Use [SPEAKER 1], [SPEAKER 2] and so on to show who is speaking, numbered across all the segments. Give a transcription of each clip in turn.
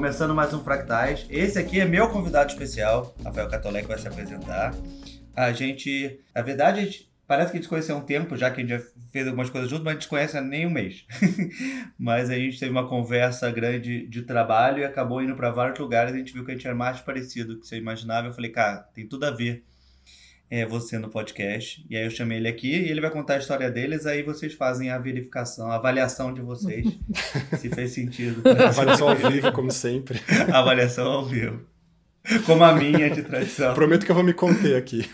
[SPEAKER 1] começando mais um Fractais. Esse aqui é meu convidado especial, Rafael Catolé, que vai se apresentar. Na verdade, parece que a gente se conheceu há um tempo, já que a gente já fez algumas coisas juntos, mas a gente se conhece há nem um mês. Mas a gente teve uma conversa grande de trabalho e acabou indo para vários lugares. A gente viu que a gente era mais parecido do que você imaginava. Eu falei, cara, tem tudo a ver você no podcast. E aí eu chamei ele aqui e ele vai contar a história deles, aí vocês fazem a verificação, a avaliação de vocês, se fez sentido.
[SPEAKER 2] Avaliação ao vivo, como sempre.
[SPEAKER 1] Avaliação ao vivo. Como a minha de tradição.
[SPEAKER 2] Prometo que eu vou me conter aqui.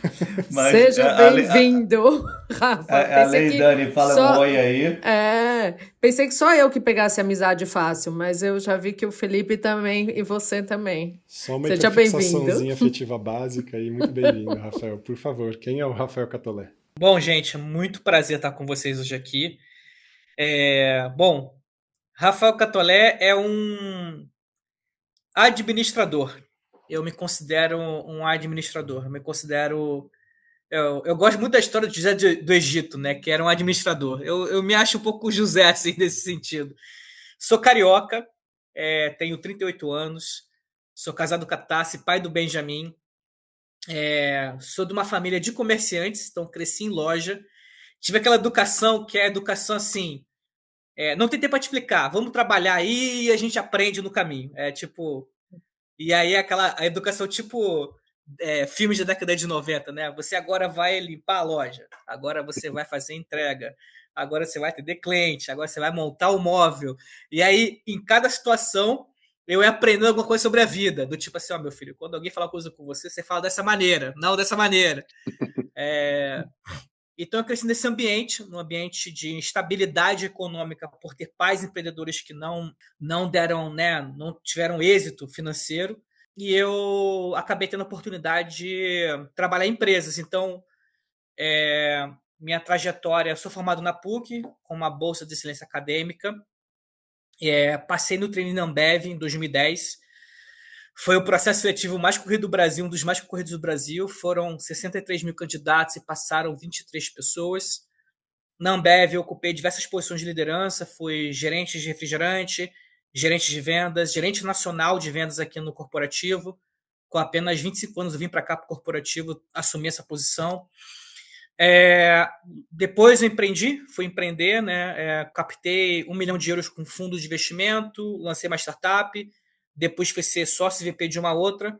[SPEAKER 3] Mas, seja bem-vindo, Rafa.
[SPEAKER 1] Dani, fala um oi aí.
[SPEAKER 3] Pensei que só eu que pegasse amizade fácil, mas eu já vi que o Felipe também e você também.
[SPEAKER 2] Só uma fixaçãozinha afetiva básica e muito bem-vindo, Rafael. Por favor, quem é o Rafael Catolé?
[SPEAKER 4] Bom, gente, muito prazer estar com vocês hoje aqui. Bom, Rafael Catolé é um administrador. Eu me considero um administrador. Eu gosto muito da história de José do Egito, né? Que era um administrador. Eu me acho um pouco José, assim, nesse sentido. Sou carioca, tenho 38 anos, sou casado com a Tassi, pai do Benjamin. Sou de uma família de comerciantes, então cresci em loja. Tive aquela educação que é educação assim. Não tem tempo para te explicar. Vamos trabalhar aí e a gente aprende no caminho. E aí a educação tipo filmes da década de 90, né? Você agora vai limpar a loja, agora você vai fazer entrega, agora você vai atender cliente, agora você vai montar o móvel. E aí, em cada situação, eu ia aprendendo alguma coisa sobre a vida. Do tipo assim, meu filho, quando alguém fala uma coisa com você, você fala dessa maneira, não dessa maneira. Então, eu cresci nesse ambiente, num ambiente de instabilidade econômica, por ter pais empreendedores que não deram, né, não tiveram êxito financeiro, e eu acabei tendo a oportunidade de trabalhar em empresas. Então, minha trajetória, sou formado na PUC, com uma bolsa de excelência acadêmica, passei no Training Ambev em 2010. Foi o processo seletivo mais corrido do Brasil, um dos mais corridos do Brasil. Foram 63 mil candidatos e passaram 23 pessoas. Na Ambev, eu ocupei diversas posições de liderança. Fui gerente de refrigerante, gerente de vendas, gerente nacional de vendas aqui no corporativo. Com apenas 25 anos, eu vim para cá para o corporativo assumir essa posição. Depois eu fui empreender, né? Captei 1 milhão de euros com fundo de investimento, lancei uma startup. Depois fui ser sócio e VP de uma outra.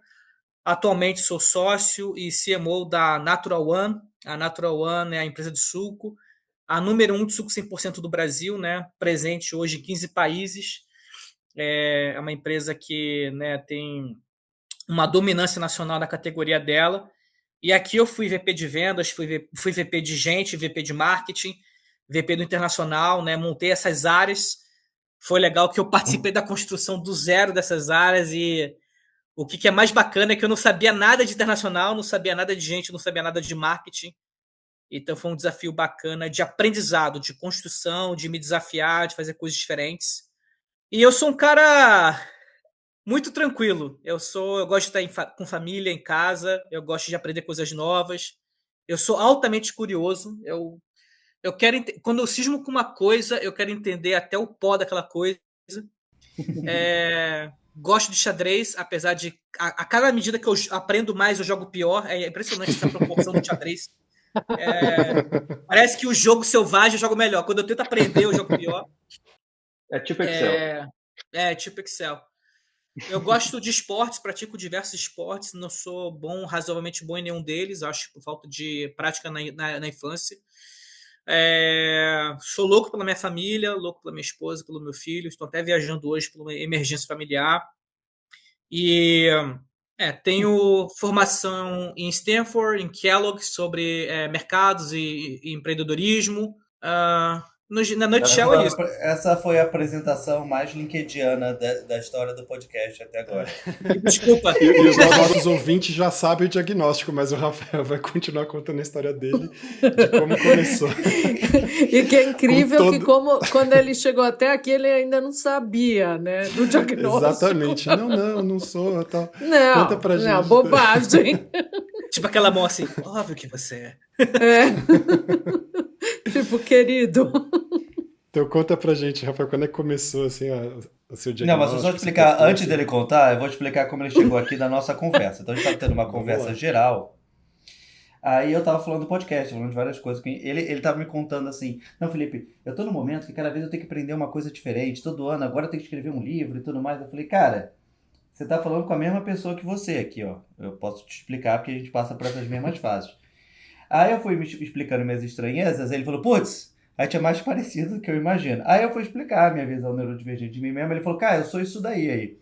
[SPEAKER 4] Atualmente sou sócio e CMO da Natural One. A Natural One é a empresa de suco, a número 1 de suco 100% do Brasil, né? Presente hoje em 15 países. É uma empresa que, né, tem uma dominância nacional na categoria dela. E aqui eu fui VP de vendas, fui VP de gente, VP de marketing, VP do internacional, né? Montei essas áreas. Foi legal que eu participei da construção do zero dessas áreas, e o que é mais bacana é que eu não sabia nada de internacional, não sabia nada de gente, não sabia nada de marketing. Então foi um desafio bacana de aprendizado, de construção, de me desafiar, de fazer coisas diferentes. E eu sou um cara muito tranquilo. Eu gosto de estar com família, em casa, eu gosto de aprender coisas novas. Eu sou altamente curioso. Eu quero, quando eu cismo com uma coisa, eu quero entender até o pó daquela coisa. Gosto de xadrez, apesar de a cada medida que eu aprendo mais, eu jogo pior. É impressionante essa proporção do xadrez. Parece que o jogo selvagem eu jogo melhor. Quando eu tento aprender, eu jogo pior.
[SPEAKER 5] É tipo Excel.
[SPEAKER 4] Tipo Excel. Eu gosto de esportes, pratico diversos esportes. Não sou razoavelmente bom em nenhum deles. Acho por falta de prática na infância. Sou louco pela minha família, louco pela minha esposa, pelo meu filho. Estou até viajando hoje por uma emergência familiar. E tenho formação em Stanford, em Kellogg, sobre mercados e empreendedorismo. Na nutshell é isso.
[SPEAKER 1] Essa foi a apresentação mais linkediana da história do podcast até agora.
[SPEAKER 4] Desculpa.
[SPEAKER 2] E os nossos ouvintes já sabem o diagnóstico, mas o Rafael vai continuar contando a história dele, de como começou.
[SPEAKER 3] E que é incrível que quando ele chegou até aqui, ele ainda não sabia, né, do diagnóstico.
[SPEAKER 2] Exatamente. Não sou. Tal.
[SPEAKER 3] Não, conta pra gente. Não, bobagem.
[SPEAKER 4] Tipo aquela mão assim, óbvio que você
[SPEAKER 3] Tipo, querido.
[SPEAKER 2] Então conta pra gente, Rafael, quando é que começou assim, o seu
[SPEAKER 1] Não, mas só
[SPEAKER 2] diagnóstico?
[SPEAKER 1] explicar, antes dele contar, eu vou explicar como ele chegou aqui na nossa conversa. Então a gente estava tendo uma conversa geral. Aí eu tava falando do podcast, falando de várias coisas. Ele tava me contando assim, não, Felipe, eu tô num momento que cada vez eu tenho que aprender uma coisa diferente. Todo ano, agora eu tenho que escrever um livro e tudo mais. Eu falei, cara, você tá falando com a mesma pessoa que você aqui, ó. Eu posso te explicar porque a gente passa por essas mesmas fases. Aí eu fui me explicando minhas estranhezas, aí ele falou, putz, a gente é mais parecido do que eu imagino. Aí eu fui explicar a minha visão neurodivergente de mim mesmo, ele falou, cara, eu sou isso daí aí.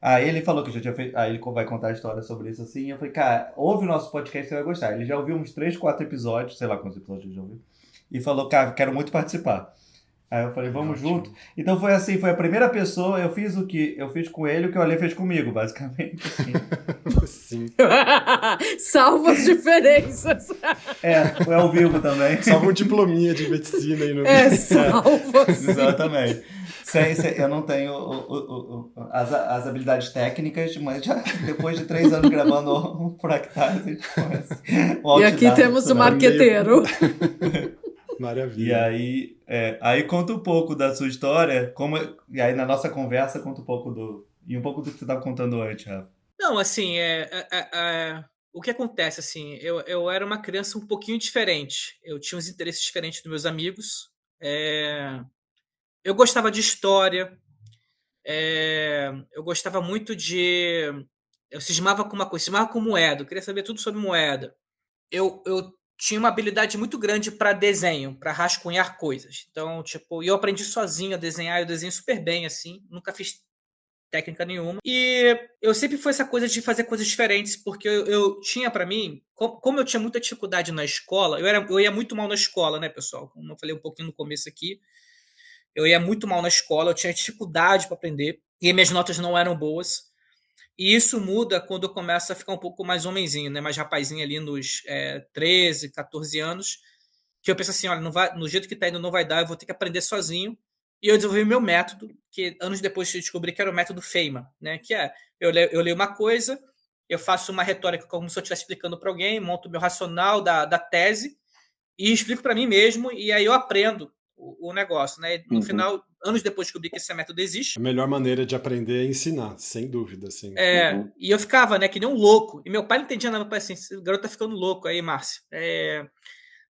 [SPEAKER 1] Aí ele falou que já tinha feito. Aí ele vai contar a história sobre isso assim. E eu falei, cara, ouve o nosso podcast, você vai gostar. Ele já ouviu uns 3, 4 episódios, sei lá quantos episódios ele já ouviu. E falou, cara, quero muito participar. Aí eu falei, vamos junto. Então foi assim, foi a primeira pessoa, eu fiz o que eu fiz com ele, o que o Ale fez comigo, basicamente. Assim.
[SPEAKER 2] Sim.
[SPEAKER 3] Salva as diferenças.
[SPEAKER 1] Foi ao vivo também.
[SPEAKER 2] Salva um diplominha de medicina aí no
[SPEAKER 3] salva.
[SPEAKER 1] Exatamente. Eu não tenho as habilidades técnicas, mas já depois de 3 anos gravando o Fractais, a gente começa.
[SPEAKER 3] E aqui temos o marqueteiro.
[SPEAKER 2] Maravilha.
[SPEAKER 1] E aí conta um pouco da sua história, e aí na nossa conversa conta um pouco do que você estava contando antes, Rafa.
[SPEAKER 4] Não, assim, o que acontece, assim, eu era uma criança um pouquinho diferente. Eu tinha uns interesses diferentes dos meus amigos. Eu gostava de história. Eu gostava muito de... Eu cismava com uma coisa, cismava com moeda. Eu queria saber tudo sobre moeda. Eu tinha uma habilidade muito grande para desenho, para rascunhar coisas. Então, tipo, eu aprendi sozinho a desenhar, eu desenho super bem, assim. Nunca fiz técnica nenhuma. E eu sempre fui essa coisa de fazer coisas diferentes, porque eu tinha para mim, como eu tinha muita dificuldade na escola, eu ia muito mal na escola, né, pessoal? Como eu falei um pouquinho no começo aqui, eu ia muito mal na escola, eu tinha dificuldade para aprender, e minhas notas não eram boas. E isso muda quando eu começo a ficar um pouco mais homenzinho, né? Mais rapazinho ali nos 13, 14 anos. Que eu penso assim, olha, não vai, no jeito que tá indo não vai dar, eu vou ter que aprender sozinho. E eu desenvolvi meu método, que anos depois eu descobri que era o método Feynman, né? Que eu leio uma coisa, eu faço uma retórica como se eu estivesse explicando para alguém, monto o meu racional da tese e explico para mim mesmo, e aí eu aprendo o negócio, né? No final, anos depois descobri que esse método existe.
[SPEAKER 2] A melhor maneira de aprender é ensinar, sem dúvida, assim.
[SPEAKER 4] E eu ficava, né, que nem um louco. E meu pai não entendia nada, meu pai assim, esse garoto tá ficando louco aí, Márcio.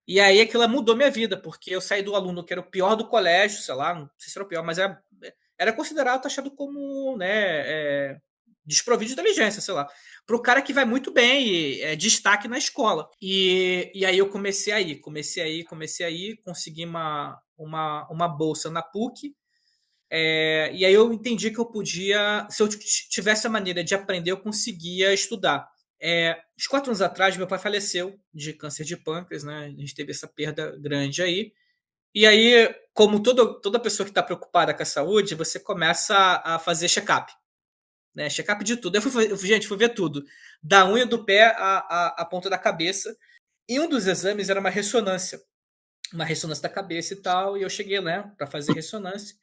[SPEAKER 4] E aí aquilo mudou minha vida, porque eu saí do aluno que era o pior do colégio, sei lá, não sei se era o pior, mas era considerado, taxado como, né, desprovido de inteligência, sei lá, para o cara que vai muito bem e destaque na escola. E aí eu comecei aí, consegui uma bolsa na PUC. E aí eu entendi que eu podia, se eu tivesse a maneira de aprender, eu conseguia estudar. Uns 4 anos atrás, meu pai faleceu de câncer de pâncreas, né? A gente teve essa perda grande aí. E aí, como toda pessoa que está preocupada com a saúde, você começa a fazer check-up. Né? Check-up de tudo. Gente, fui ver tudo. Da unha do pé à ponta da cabeça. E um dos exames era uma ressonância. Uma ressonância da cabeça e tal. E eu cheguei, né, para fazer ressonância.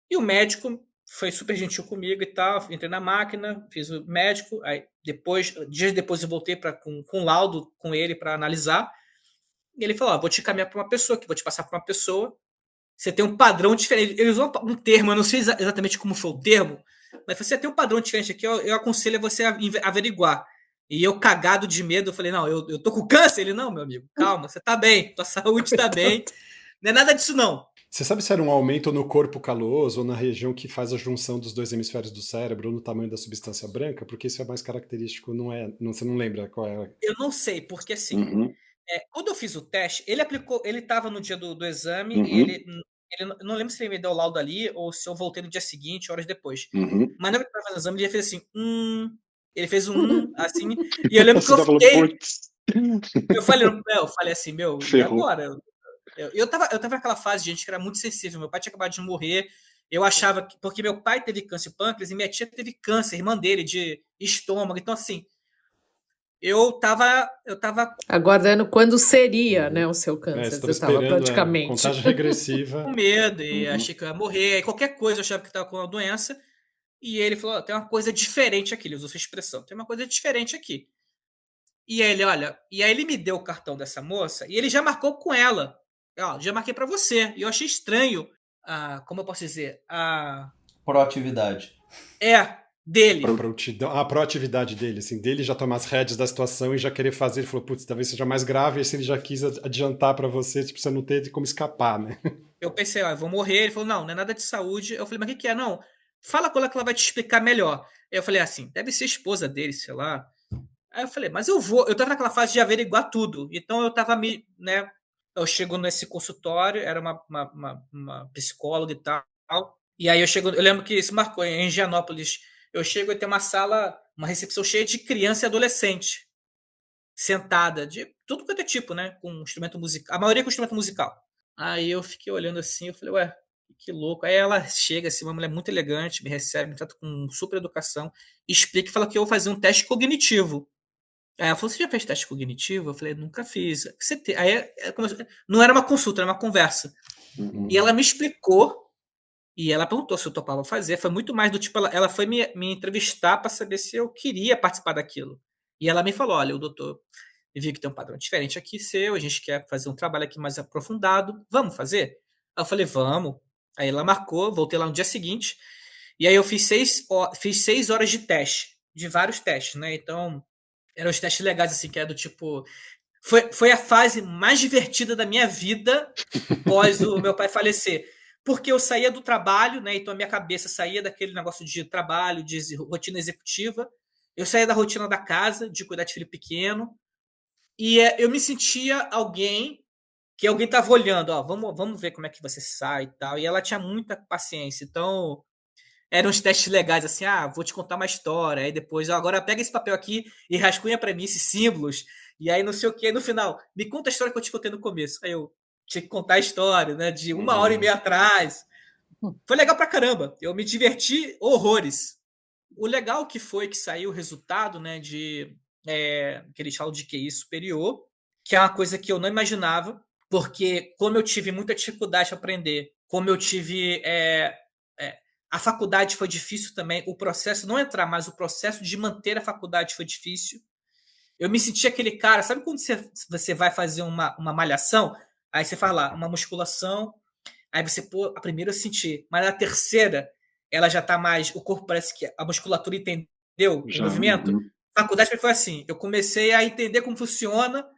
[SPEAKER 4] E o médico foi super gentil comigo e tal. Entrei na máquina, fiz o médico. Aí dias depois eu voltei com laudo com ele para analisar. E ele falou: vou te encaminhar para uma pessoa, vou te passar para uma pessoa. Você tem um padrão diferente. Ele usou um termo, eu não sei exatamente como foi o termo, mas você tem um padrão diferente aqui, eu aconselho você a averiguar. E eu, cagado de medo, eu falei: não, eu tô com câncer. Ele: não, meu amigo, calma, você tá bem, tua saúde tá bem. Não é nada disso, não.
[SPEAKER 2] Você sabe se era um aumento no corpo caloso ou na região que faz a junção dos 2 hemisférios do cérebro ou no tamanho da substância branca? Porque isso é mais característico, você não lembra qual é?
[SPEAKER 4] Eu não sei, porque assim, quando eu fiz o teste, ele estava no dia do exame, e ele não lembro se ele me deu o laudo ali ou se eu voltei no dia seguinte, horas depois. Mas na hora que ele fez o exame, ele fez assim, ele fez assim, e eu lembro que eu fiquei... Eu falei assim, meu, e agora? Eu tava naquela fase, gente, que era muito sensível. Meu pai tinha acabado de morrer. Eu achava que... Porque meu pai teve câncer de pâncreas e minha tia teve câncer, irmã dele, de estômago. Então, assim, eu tava
[SPEAKER 3] aguardando quando seria, né, o seu câncer.
[SPEAKER 2] Você estava
[SPEAKER 3] praticamente.
[SPEAKER 2] Contagem regressiva.
[SPEAKER 4] Com medo e achei que eu ia morrer. Aí qualquer coisa eu achava que estava com uma doença. E ele falou: tem uma coisa diferente aqui. Ele usou essa expressão: tem uma coisa diferente aqui. E aí ele me deu o cartão dessa moça e ele já marcou com ela. Já marquei para você. E eu achei estranho, como eu posso dizer,
[SPEAKER 1] proatividade?
[SPEAKER 4] Dele.
[SPEAKER 2] A proatividade dele, assim, dele já tomar as rédeas da situação e já querer fazer. Ele falou, putz, talvez seja mais grave, e se ele já quis adiantar pra você, tipo, você não ter como escapar, né?
[SPEAKER 4] Eu pensei, eu vou morrer. Ele falou, não é nada de saúde. Eu falei, mas o que é? Não, fala com ela que ela vai te explicar melhor. Aí eu falei assim, deve ser esposa dele, sei lá. Aí eu falei, mas eu tava naquela fase de averiguar tudo. Então eu tava né? Eu chego nesse consultório, era uma psicóloga e tal. E aí eu lembro que isso marcou em Higienópolis. Eu chego e tem uma sala, uma recepção cheia de criança e adolescente, sentada, de tudo quanto é tipo, né? Com instrumento musical. A maioria com instrumento musical. Aí eu fiquei olhando assim, eu falei, ué, que louco. Aí ela chega, assim, uma mulher muito elegante, me recebe, me trata com super educação, explica e fala que eu vou fazer um teste cognitivo. Aí ela falou, você já fez teste cognitivo? Eu falei, nunca fiz. Aí não era uma consulta, era uma conversa.
[SPEAKER 2] Uhum.
[SPEAKER 4] E ela me explicou, e ela perguntou se eu topava fazer. Foi muito mais do tipo, ela foi me entrevistar para saber se eu queria participar daquilo. E ela me falou, olha, o doutor viu que tem um padrão diferente aqui seu, a gente quer fazer um trabalho aqui mais aprofundado, vamos fazer? Aí eu falei, vamos. Aí ela marcou, voltei lá no dia seguinte, e aí eu fiz 6 horas de teste, de vários testes, né? Então, eram os testes legais, assim, que é do tipo. Foi a fase mais divertida da minha vida pós o meu pai falecer. Porque eu saía do trabalho, né? Então a minha cabeça saía daquele negócio de trabalho, de rotina executiva. Eu saía da rotina da casa, de cuidar de filho pequeno. E eu me sentia que alguém estava olhando, ó, vamos ver como é que você sai e tal. E ela tinha muita paciência. Então, eram uns testes legais, assim, vou te contar uma história, aí depois, agora pega esse papel aqui e rascunha pra mim esses símbolos, e aí não sei o que, no final, me conta a história que eu te contei no começo. Aí eu tinha que contar a história, né, de 1 hora e meia atrás. Foi legal pra caramba, eu me diverti horrores. O legal que foi que saiu o resultado, né, que eles falam de QI superior, que é uma coisa que eu não imaginava, porque como eu tive muita dificuldade para aprender, como eu tive a faculdade foi difícil também, o processo, não entrar, mas o processo de manter a faculdade foi difícil. Eu me senti aquele cara, sabe quando você vai fazer uma malhação? Aí você faz lá, uma musculação, aí você, pô, a primeira eu senti, mas a terceira, ela já tá mais, o corpo parece que a musculatura entendeu o movimento. A faculdade foi assim, eu comecei a entender como funciona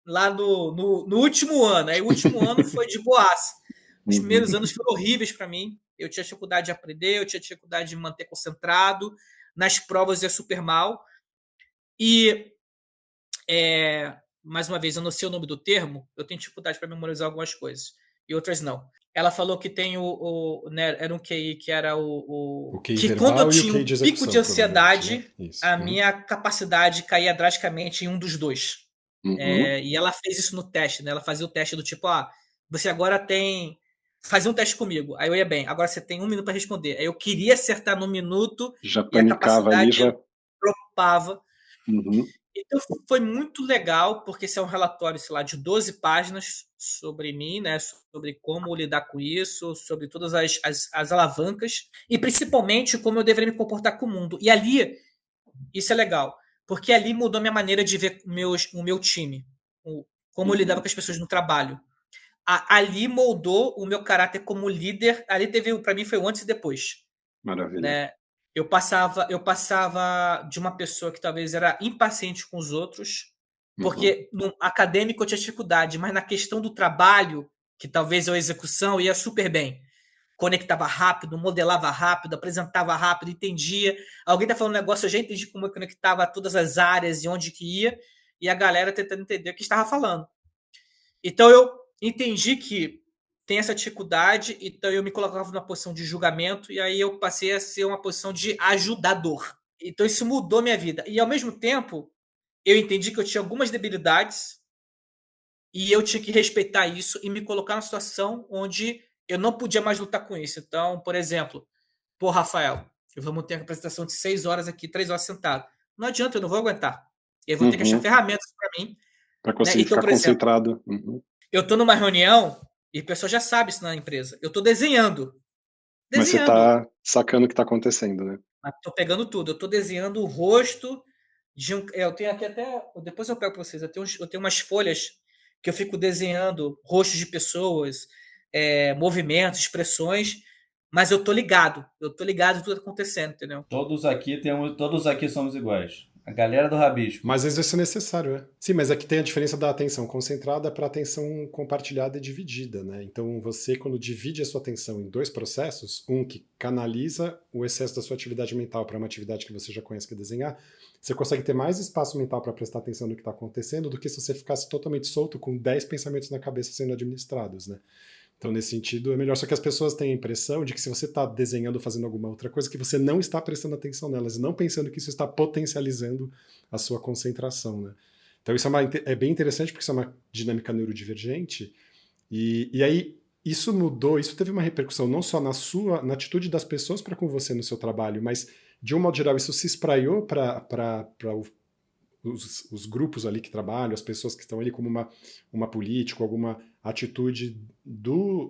[SPEAKER 4] lá no último ano, aí o último ano foi de boas. Os primeiros anos foram horríveis para mim. Eu tinha dificuldade de aprender, eu tinha dificuldade de me manter concentrado. Nas provas ia super mal. E, mais uma vez, eu não sei o nome do termo, eu tenho dificuldade para memorizar algumas coisas. E outras não. Ela falou que tem né, era um QI que era
[SPEAKER 2] o QI
[SPEAKER 4] que
[SPEAKER 2] verbal
[SPEAKER 4] quando eu
[SPEAKER 2] e o
[SPEAKER 4] tinha
[SPEAKER 2] QI
[SPEAKER 4] um
[SPEAKER 2] de
[SPEAKER 4] pico
[SPEAKER 2] execução,
[SPEAKER 4] de ansiedade,
[SPEAKER 2] né? Isso.
[SPEAKER 4] a minha capacidade caía drasticamente em um dos dois. E ela fez isso no teste, né? Ela fazia o teste do tipo, você agora tem. Fazia um teste comigo. Aí eu ia bem. Agora você tem 1 minuto para responder. Aí eu queria acertar no minuto
[SPEAKER 2] já
[SPEAKER 4] e a
[SPEAKER 2] panicava
[SPEAKER 4] capacidade
[SPEAKER 2] ali, já
[SPEAKER 4] dropava.
[SPEAKER 2] Uhum.
[SPEAKER 4] Então foi muito legal, porque esse é um relatório, sei lá, de 12 páginas sobre mim, né? Sobre como lidar com isso, sobre todas as alavancas, e principalmente como eu deveria me comportar com o mundo. E ali, isso é legal, porque ali mudou minha maneira de ver o meu time, como eu lidava com as pessoas no trabalho. Ali moldou o meu caráter como líder. Ali teve, para mim, foi o antes e depois.
[SPEAKER 2] Maravilha.
[SPEAKER 4] Né? Eu passava de uma pessoa que talvez era impaciente com os outros, porque no acadêmico eu tinha dificuldade, mas na questão do trabalho, que talvez a execução ia super bem. Conectava rápido, modelava rápido, apresentava rápido, entendia. Alguém tá falando um negócio, eu já entendi como eu conectava todas as áreas e onde que ia, e a galera tentando entender o que estava falando. Então eu entendi que tem essa dificuldade, então eu me colocava numa posição de julgamento e aí eu passei a ser uma posição de ajudador. Então isso mudou minha vida. E ao mesmo tempo, eu entendi que eu tinha algumas debilidades e eu tinha que respeitar isso e me colocar numa situação onde eu não podia mais lutar com isso. Então, por exemplo, Rafael, vamos ter uma apresentação de 6 horas aqui, 3 horas sentado. Não adianta, eu não vou aguentar. Eu vou ter que achar ferramentas para mim.
[SPEAKER 2] Para conseguir
[SPEAKER 4] Então,
[SPEAKER 2] ficar
[SPEAKER 4] por exemplo,
[SPEAKER 2] concentrado.
[SPEAKER 4] eu estou numa reunião e a pessoa já sabe isso na empresa. Eu estou desenhando.
[SPEAKER 2] Mas você está sacando o que está acontecendo, né?
[SPEAKER 4] Estou pegando tudo. Eu estou desenhando o rosto de um. Eu tenho aqui até. Depois eu pego para vocês. Eu tenho umas folhas que eu fico desenhando rostos de pessoas, movimentos, expressões, mas eu tô ligado em tudo que tá acontecendo, entendeu?
[SPEAKER 1] Todos aqui somos iguais. A galera do rabisco.
[SPEAKER 2] Mas às vezes isso é necessário, né? Sim, mas aqui tem a diferença da atenção concentrada para atenção compartilhada e dividida, né? Então você, quando divide a sua atenção em dois processos, um que canaliza o excesso da sua atividade mental para uma atividade que você já conhece, que é desenhar, você consegue ter mais espaço mental para prestar atenção no que está acontecendo do que se você ficasse totalmente solto com 10 pensamentos na cabeça sendo administrados, né? Então, nesse sentido, é melhor. Só que as pessoas têm a impressão de que se você está desenhando ou fazendo alguma outra coisa, que você não está prestando atenção nelas, e não pensando que isso está potencializando a sua concentração, né? Então, isso é bem interessante, porque isso é uma dinâmica neurodivergente. E aí, isso mudou, isso teve uma repercussão não só na atitude das pessoas para com você no seu trabalho, mas, de um modo geral, isso se espraiou para os grupos ali que trabalham, as pessoas que estão ali como uma política, alguma atitude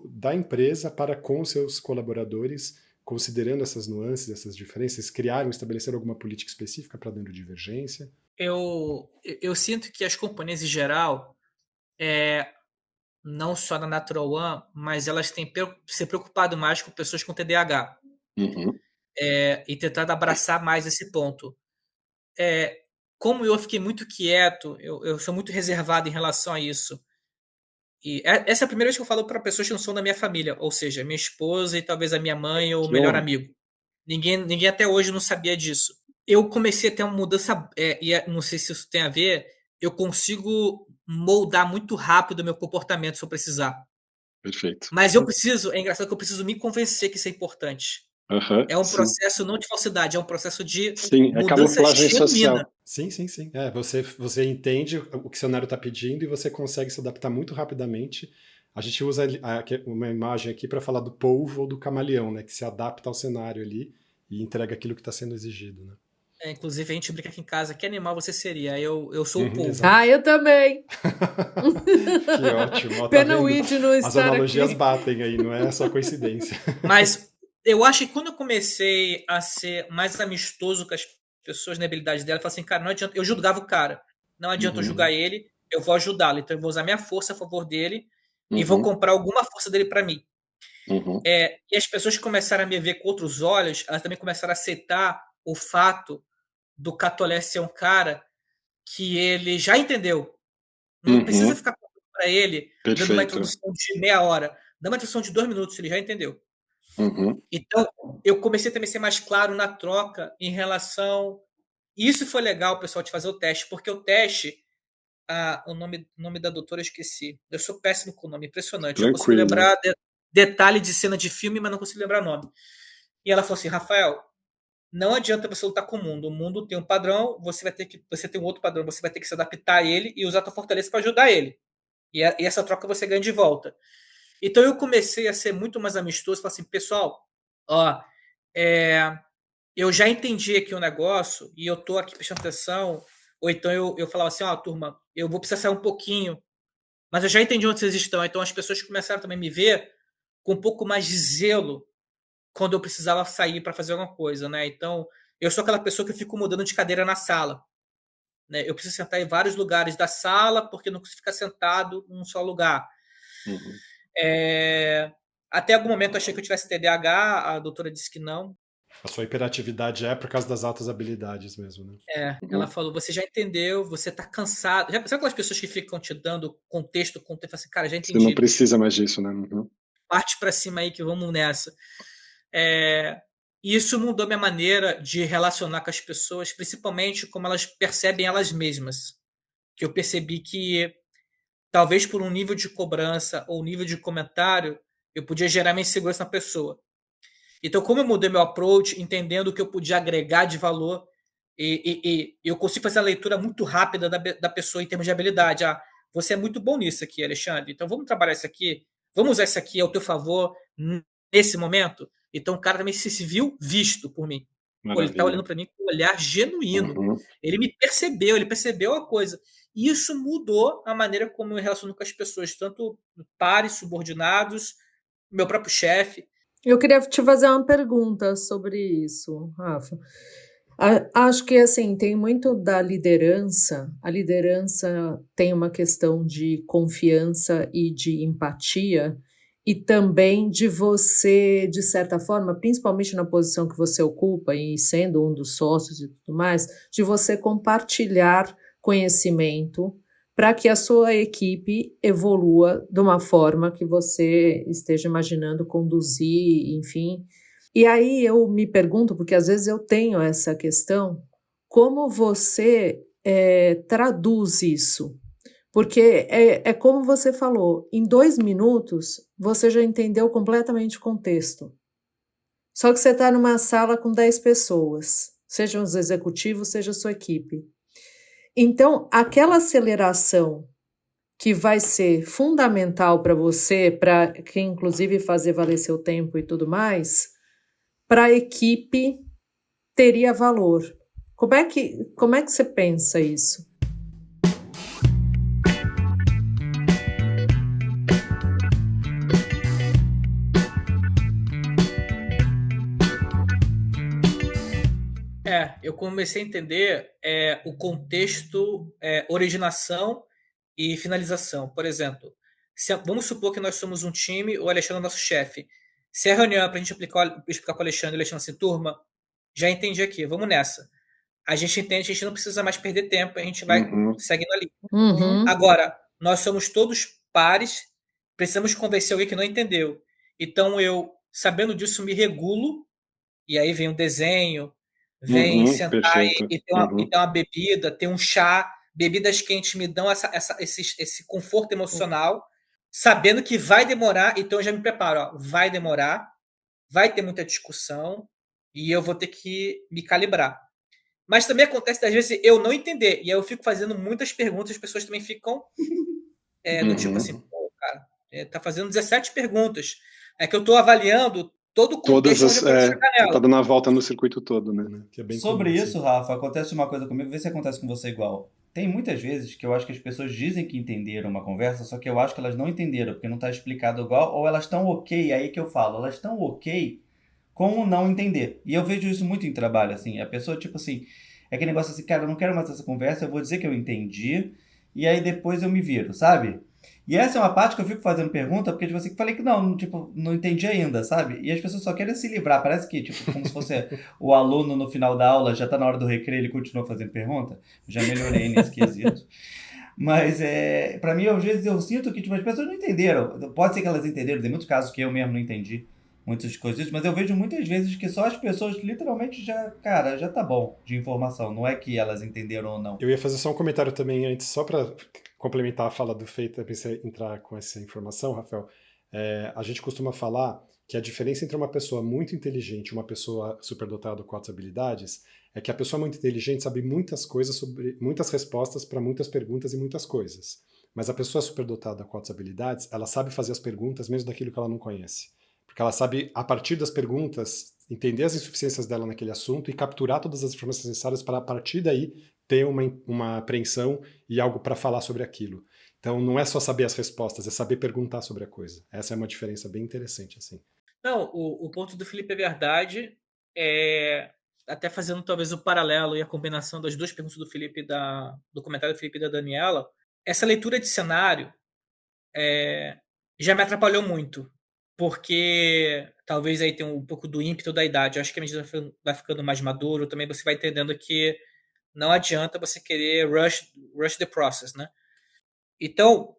[SPEAKER 2] da empresa para com seus colaboradores, considerando essas nuances, essas diferenças, estabeleceram alguma política específica para neurodivergência?
[SPEAKER 4] Eu sinto que as companhias em geral, não só na Natural One, mas elas têm se preocupado mais com pessoas com TDAH.
[SPEAKER 2] Uhum.
[SPEAKER 4] E tentado abraçar mais esse ponto. Como eu fiquei muito quieto, eu sou muito reservado em relação a isso. E essa é a primeira vez que eu falo para pessoas que não são da minha família, ou seja, minha esposa e talvez a minha mãe ou o melhor amigo. Ninguém até hoje não sabia disso. Eu comecei a ter uma mudança, não sei se isso tem a ver, eu consigo moldar muito rápido o meu comportamento se eu precisar.
[SPEAKER 2] Perfeito.
[SPEAKER 4] Mas é engraçado que eu preciso me convencer que isso é importante. É um processo não de falsidade, é um processo de mudança genuína.
[SPEAKER 2] Sim. Você entende o que o cenário está pedindo e você consegue se adaptar muito rapidamente. A gente usa uma imagem aqui para falar do polvo ou do camaleão, né, que se adapta ao cenário ali e entrega aquilo que está sendo exigido, né?
[SPEAKER 4] Inclusive, a gente brinca aqui em casa, que animal você seria? Eu sou o polvo.
[SPEAKER 3] Eu também.
[SPEAKER 2] Que ótimo.
[SPEAKER 3] Pena o Id não estar
[SPEAKER 2] As analogias
[SPEAKER 3] aqui.
[SPEAKER 2] batem aí, não é só coincidência.
[SPEAKER 4] Mas eu acho que quando eu comecei a ser mais amistoso com as pessoas na habilidade dela, eu falei assim, cara, não adianta, eu julgava o cara. Não adianta eu julgar ele, eu vou ajudá-lo. Então eu vou usar minha força a favor dele e vou comprar alguma força dele para mim. E as pessoas que começaram a me ver com outros olhos, elas também começaram a aceitar o fato do Catolé ser um cara que ele já entendeu. Não precisa ficar para ele dando uma introdução de meia hora. Dá uma introdução de 2 minutos, ele já entendeu. Então, eu comecei também a ser mais claro na troca em relação... Isso foi legal, pessoal, de fazer o teste, porque o teste... o nome da doutora eu esqueci. Eu sou péssimo com o nome, impressionante. Eu consigo lembrar detalhe de cena de filme, mas não consigo lembrar nome. E ela falou assim, Rafael, não adianta você lutar com o mundo tem um padrão, você tem um outro padrão, você vai ter que se adaptar a ele e usar a tua fortaleza para ajudar ele. E essa troca você ganha de volta. Então eu comecei a ser muito mais amistoso, falei assim, pessoal, eu já entendi aqui o negócio e eu tô aqui prestando atenção, ou então eu falava assim, turma, eu vou precisar sair um pouquinho, mas eu já entendi onde vocês estão. Então as pessoas começaram também a me ver com um pouco mais de zelo quando eu precisava sair para fazer alguma coisa, né? Então, eu sou aquela pessoa que eu fico mudando de cadeira na sala, né? Eu preciso sentar em vários lugares da sala porque eu não consigo ficar sentado num só lugar. Até algum momento eu achei que eu tivesse TDAH, a doutora disse que não.
[SPEAKER 2] A sua hiperatividade é por causa das altas habilidades mesmo, né?
[SPEAKER 4] Ela falou, você já entendeu, você tá cansado. Sabe aquelas pessoas que ficam te dando contexto, e falam assim, cara, já entendi.
[SPEAKER 2] Você não precisa mais disso, né?
[SPEAKER 4] Parte para cima aí que vamos nessa. Isso mudou minha maneira de relacionar com as pessoas, principalmente como elas percebem elas mesmas. Que eu percebi que, talvez por um nível de cobrança ou nível de comentário, eu podia gerar minha insegurança na pessoa. Então, como eu mudei meu approach, entendendo que eu podia agregar de valor, e eu consigo fazer a leitura muito rápida da pessoa em termos de habilidade. Você é muito bom nisso aqui, Alexandre, então vamos trabalhar isso aqui, vamos usar isso aqui ao teu favor nesse momento. Então o cara também se viu visto por mim. Ele tá olhando para mim com um olhar genuíno. Ele me percebeu, ele percebeu a coisa. E isso mudou a maneira como eu me relaciono com as pessoas, tanto pares, subordinados, meu próprio chefe.
[SPEAKER 3] Eu queria te fazer uma pergunta sobre isso, Rafa. Acho que assim, tem muito da liderança. A liderança tem uma questão de confiança e de empatia. e também de você, de certa forma, principalmente na posição que você ocupa e sendo um dos sócios e tudo mais, de você compartilhar conhecimento para que a sua equipe evolua de uma forma que você esteja imaginando conduzir, enfim. E aí eu me pergunto, porque às vezes eu tenho essa questão, como você traduz isso? Porque é como você falou, em 2 minutos você já entendeu completamente o contexto. Só que você está numa sala com 10 pessoas, sejam os executivos, seja a sua equipe. Então, aquela aceleração que vai ser fundamental para você, para que inclusive fazer valer seu tempo e tudo mais, para a equipe teria valor. Como é que você pensa isso?
[SPEAKER 4] Eu comecei a entender o contexto, originação e finalização. Por exemplo, vamos supor que nós somos um time, o Alexandre é o nosso chefe. Se a reunião é para a gente explicar para o Alexandre assim, turma, já entendi aqui, vamos nessa. A gente entende, a gente não precisa mais perder tempo, a gente vai seguindo ali. Agora, nós somos todos pares, precisamos convencer alguém que não entendeu. Então eu, sabendo disso, me regulo, e aí vem um desenho, vem sentar e ter uma bebida, ter um chá, bebidas quentes me dão esse conforto emocional, sabendo que vai demorar, então eu já me preparo, ó, vai demorar, vai ter muita discussão e eu vou ter que me calibrar. Mas também acontece, às vezes, eu não entender, e aí eu fico fazendo muitas perguntas, as pessoas também ficam do tipo assim, pô, cara, tá fazendo 17 perguntas, é que eu tô avaliando todo o contexto onde eu posso chegar nela.
[SPEAKER 2] Tá dando a volta no circuito todo, né? Que é bem
[SPEAKER 1] Sobre
[SPEAKER 2] comum,
[SPEAKER 1] isso,
[SPEAKER 2] assim.
[SPEAKER 1] Rafa, acontece uma coisa comigo, vê se acontece com você igual. Tem muitas vezes que eu acho que as pessoas dizem que entenderam uma conversa, só que eu acho que elas não entenderam, porque não está explicado igual, ou elas estão ok, aí que eu falo, elas estão ok com o não entender. E eu vejo isso muito em trabalho, assim, a pessoa, tipo assim, é aquele negócio assim, cara, eu não quero mais essa conversa, eu vou dizer que eu entendi, e aí depois eu me viro, sabe? E essa é uma parte que eu fico fazendo pergunta, porque tipo assim, falei que não, tipo, não entendi ainda, sabe? E as pessoas só querem se livrar, parece que, tipo, como se fosse o aluno no final da aula, já tá na hora do recreio, ele continua fazendo pergunta. Já melhorei nesse quesito. Mas, pra mim, às vezes eu sinto que, tipo, as pessoas não entenderam. Pode ser que elas entenderam, tem muitos casos que eu mesmo não entendi muitas coisas, mas eu vejo muitas vezes que só as pessoas literalmente já, cara, já tá bom de informação, não é que elas entenderam ou não.
[SPEAKER 2] Eu ia fazer só um comentário também antes, só para complementar a fala do Feita, para você entrar com essa informação, Rafael. A gente costuma falar que a diferença entre uma pessoa muito inteligente e uma pessoa superdotada com altas habilidades é que a pessoa muito inteligente sabe muitas coisas sobre muitas respostas para muitas perguntas e muitas coisas. Mas a pessoa superdotada com altas habilidades, ela sabe fazer as perguntas mesmo daquilo que ela não conhece. Porque ela sabe, a partir das perguntas, entender as insuficiências dela naquele assunto e capturar todas as informações necessárias para, a partir daí, ter uma apreensão e algo para falar sobre aquilo. Então, não é só saber as respostas, é saber perguntar sobre a coisa. Essa é uma diferença bem interessante, assim.
[SPEAKER 4] Não, o ponto do Felipe é verdade. Até fazendo talvez o paralelo e a combinação das duas perguntas do Felipe, do comentário do Felipe e da Daniela, essa leitura de cenário já me atrapalhou muito. Porque talvez aí tenha um pouco do ímpeto da idade. Eu acho que a medida vai ficando mais maduro, também você vai entendendo que não adianta você querer rush the process, né? Então,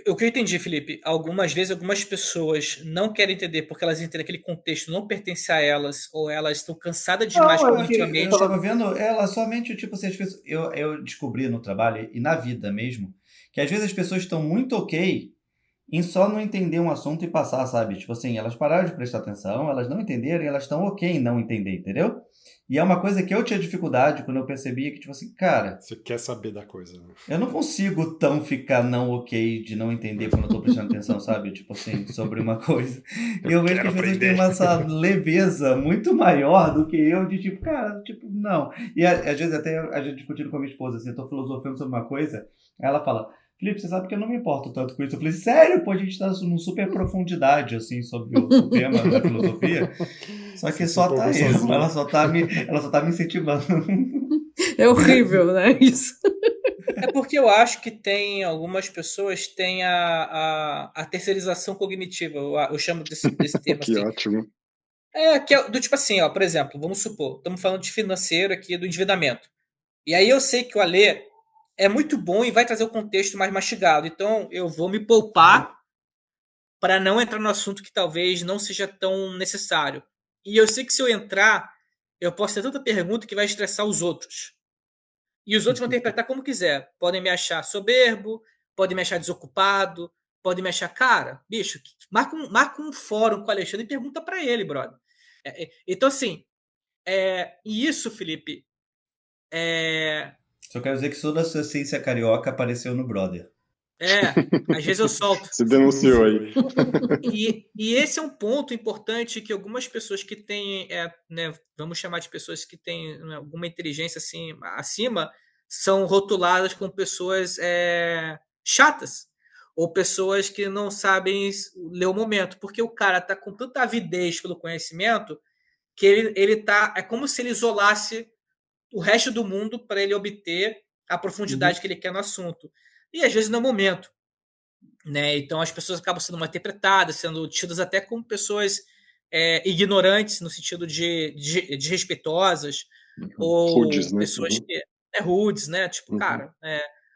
[SPEAKER 4] o que eu entendi, Felipe, algumas vezes algumas pessoas não querem entender porque elas entendem aquele contexto não pertence a elas, ou elas estão cansadas demais cognitivamente.
[SPEAKER 1] Eu estava vendo ela somente, tipo assim, as pessoas, eu descobri no trabalho e na vida mesmo, que às vezes as pessoas estão muito ok em só não entender um assunto e passar, sabe? Tipo assim, elas pararam de prestar atenção, elas não entenderam e elas estão ok em não entender, entendeu? E é uma coisa que eu tinha dificuldade quando eu percebia que, tipo assim, cara...
[SPEAKER 2] Você quer saber da coisa, né?
[SPEAKER 1] Eu não consigo ficar não ok de não entender quando eu tô prestando atenção, sabe? Tipo assim, sobre uma coisa. E eu vejo que as pessoas têm essa leveza muito maior do que eu, de tipo, cara, tipo, não. E às vezes até a gente discutindo com a minha esposa, assim, eu tô filosofando sobre uma coisa, ela fala... Felipe, você sabe que eu não me importo tanto com isso. Eu falei, sério? Pô, a gente tá numa super profundidade, assim, sobre o tema da filosofia. Só que só tá isso. Ela só tá me incentivando.
[SPEAKER 3] É horrível, né? Isso.
[SPEAKER 4] É porque eu acho que tem algumas pessoas têm a terceirização cognitiva, eu chamo desse termo
[SPEAKER 2] Que
[SPEAKER 4] assim.
[SPEAKER 2] ótimo.
[SPEAKER 4] Que é do tipo assim, ó, por exemplo, vamos supor, estamos falando de financeiro aqui, do endividamento. E aí eu sei que o Alê é muito bom e vai trazer o contexto mais mastigado. Então eu vou me poupar para não entrar no assunto que talvez não seja tão necessário. E eu sei que se eu entrar, eu posso ter tanta pergunta que vai estressar os outros. E os outros vão interpretar como quiser. Podem me achar soberbo, podem me achar desocupado, podem me achar, cara, bicho, marca um fórum com o Alexandre e pergunta para ele, brother. Então, assim, e isso, Felipe,
[SPEAKER 1] Só quero dizer que toda a sua essência carioca apareceu no Brother.
[SPEAKER 4] às vezes eu solto.
[SPEAKER 2] Se denunciou aí.
[SPEAKER 4] E esse é um ponto importante que algumas pessoas que têm, né, vamos chamar de pessoas que têm, né, alguma inteligência assim acima, são rotuladas como pessoas chatas ou pessoas que não sabem ler o momento, porque o cara tá com tanta avidez pelo conhecimento que ele tá, é como se ele isolasse o resto do mundo para ele obter a profundidade que ele quer no assunto. E às vezes no momento, né? Então as pessoas acabam sendo mal interpretadas, sendo tidas até como pessoas ignorantes no sentido de desrespeitosas,
[SPEAKER 2] Rudes,
[SPEAKER 4] ou
[SPEAKER 2] né?
[SPEAKER 4] pessoas que rudes, né? Tipo, cara,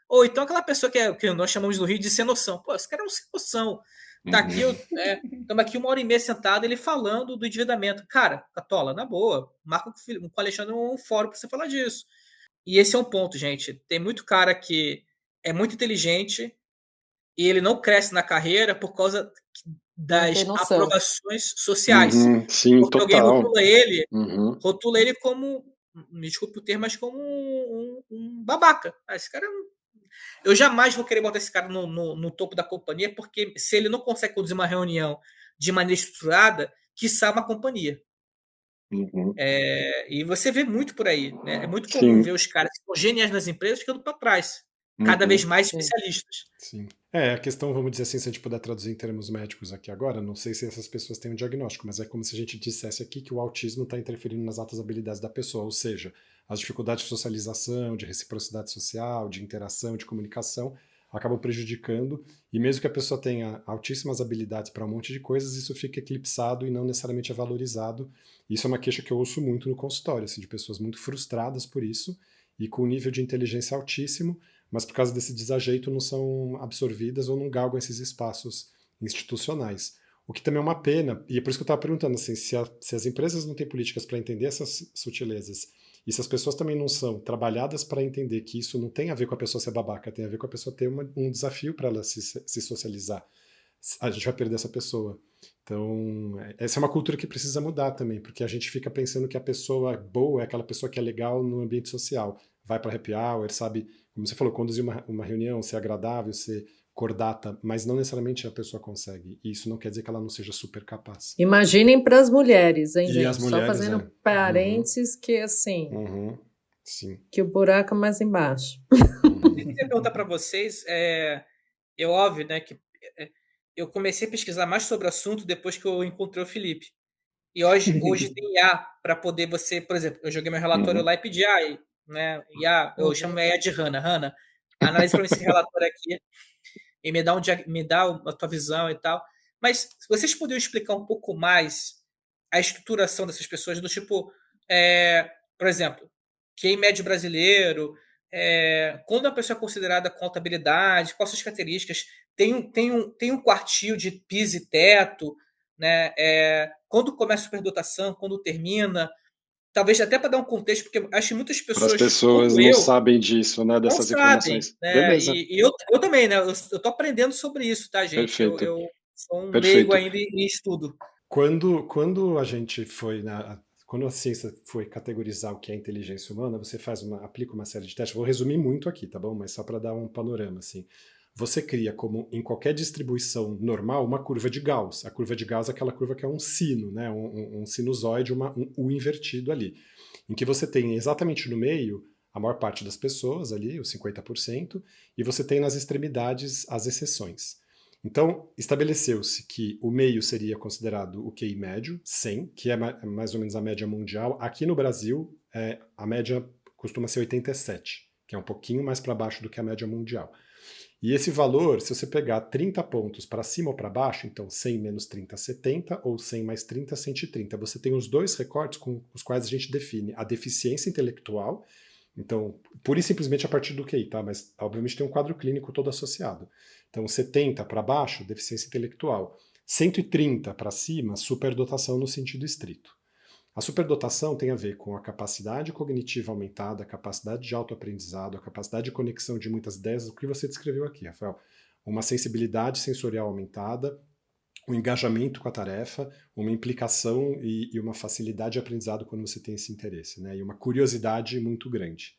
[SPEAKER 4] ou então aquela pessoa que nós chamamos no Rio de sem noção. Pô, esse cara é um sem noção. Tá aqui, estamos aqui 1h30 sentado, ele falando do endividamento. Cara, Catola, na boa, marca com o Alexandre um fórum para você falar disso. E esse é um ponto, gente. Tem muito cara que é muito inteligente e ele não cresce na carreira por causa
[SPEAKER 3] Não tem
[SPEAKER 4] das
[SPEAKER 3] noção.
[SPEAKER 4] aprovações sociais.
[SPEAKER 2] Sim,
[SPEAKER 4] Porque alguém
[SPEAKER 2] total.
[SPEAKER 4] rotula ele como, me desculpe o termo, mas como um babaca. Esse cara, eu jamais vou querer botar esse cara no topo da companhia, porque se ele não consegue conduzir uma reunião de maneira estruturada, quiçá uma companhia. E você vê muito por aí, né? É muito comum
[SPEAKER 2] Sim.
[SPEAKER 4] ver os caras que são geniais nas empresas ficando para trás, cada vez mais especialistas.
[SPEAKER 2] Sim. A questão, vamos dizer assim, se a gente puder traduzir em termos médicos aqui agora, não sei se essas pessoas têm um diagnóstico, mas é como se a gente dissesse aqui que o autismo está interferindo nas altas habilidades da pessoa, ou seja, as dificuldades de socialização, de reciprocidade social, de interação, de comunicação, acabam prejudicando, e mesmo que a pessoa tenha altíssimas habilidades para um monte de coisas, isso fica eclipsado e não necessariamente é valorizado. Isso é uma queixa que eu ouço muito no consultório, assim, de pessoas muito frustradas por isso, e com um nível de inteligência altíssimo, mas por causa desse desajeito não são absorvidas ou não galgam esses espaços institucionais. O que também é uma pena, e é por isso que eu estava perguntando assim, se as empresas não têm políticas para entender essas sutilezas, e se as pessoas também não são trabalhadas para entender que isso não tem a ver com a pessoa ser babaca, tem a ver com a pessoa ter um desafio para ela se socializar, a gente vai perder essa pessoa. Então, essa é uma cultura que precisa mudar também, porque a gente fica pensando que a pessoa boa é aquela pessoa que é legal no ambiente social, vai para happy hour, sabe, como você falou, conduzir uma reunião, ser agradável, ser cordata, mas não necessariamente a pessoa consegue. E isso não quer dizer que ela não seja super capaz.
[SPEAKER 3] Imaginem para as mulheres, hein,
[SPEAKER 2] E
[SPEAKER 3] gente?
[SPEAKER 2] as mulheres,
[SPEAKER 3] Só fazendo parênteses que, assim,
[SPEAKER 2] sim.
[SPEAKER 3] que o buraco é mais embaixo.
[SPEAKER 4] Eu queria perguntar para vocês, óbvio, né, que eu comecei a pesquisar mais sobre o assunto depois que eu encontrei o Felipe. E hoje tem IA para poder você, por exemplo, eu joguei meu relatório lá e pedi AI, né? IA, eu chamo IA de Hannah. Hannah, analise para mim esse relatório aqui e me dá a tua visão e tal. Mas se vocês poderiam explicar um pouco mais a estruturação dessas pessoas, do tipo, por exemplo, QI médio brasileiro, quando a pessoa é considerada contabilidade, quais são as características? Tem um quartil de piso e teto, né? Quando começa a superdotação, quando termina, talvez até para dar um contexto, porque acho que muitas
[SPEAKER 2] Para as
[SPEAKER 4] pessoas,
[SPEAKER 2] pessoas
[SPEAKER 4] como
[SPEAKER 2] não
[SPEAKER 4] eu,
[SPEAKER 2] sabem disso, né?
[SPEAKER 4] não
[SPEAKER 2] Dessas
[SPEAKER 4] sabem,
[SPEAKER 2] informações.
[SPEAKER 4] né?
[SPEAKER 2] Beleza.
[SPEAKER 4] E eu também, né? Eu tô aprendendo sobre isso, tá, gente?
[SPEAKER 2] Perfeito.
[SPEAKER 4] Eu sou um leigo
[SPEAKER 2] Perfeito.
[SPEAKER 4] ainda em estudo.
[SPEAKER 2] Quando a gente foi quando a ciência foi categorizar o que é inteligência humana, você aplica uma série de testes. Vou resumir muito aqui, tá bom? Mas só para dar um panorama, assim. Você cria, como em qualquer distribuição normal, uma curva de Gauss. A curva de Gauss é aquela curva que é um sino, né? Um sinusoide, um U invertido ali. Em que você tem exatamente no meio a maior parte das pessoas ali, os 50%, e você tem nas extremidades as exceções. Então, estabeleceu-se que o meio seria considerado o QI médio, 100, que é mais ou menos a média mundial. Aqui no Brasil, a média costuma ser 87. que é um pouquinho mais para baixo do que a média mundial. E esse valor, se você pegar 30 pontos para cima ou para baixo, então 100 menos 30, 70, ou 100 mais 30, 130, você tem os dois recortes com os quais a gente define a deficiência intelectual, então, pura e simplesmente a partir do QI, tá? Mas, obviamente, tem um quadro clínico todo associado. Então, 70 para baixo, deficiência intelectual. 130 para cima, superdotação no sentido estrito. A superdotação tem a ver com a capacidade cognitiva aumentada, a capacidade de autoaprendizado, a capacidade de conexão de muitas ideias, o que você descreveu aqui, Rafael. Uma sensibilidade sensorial aumentada, um engajamento com a tarefa, uma implicação e uma facilidade de aprendizado quando você tem esse interesse, né? E uma curiosidade muito grande.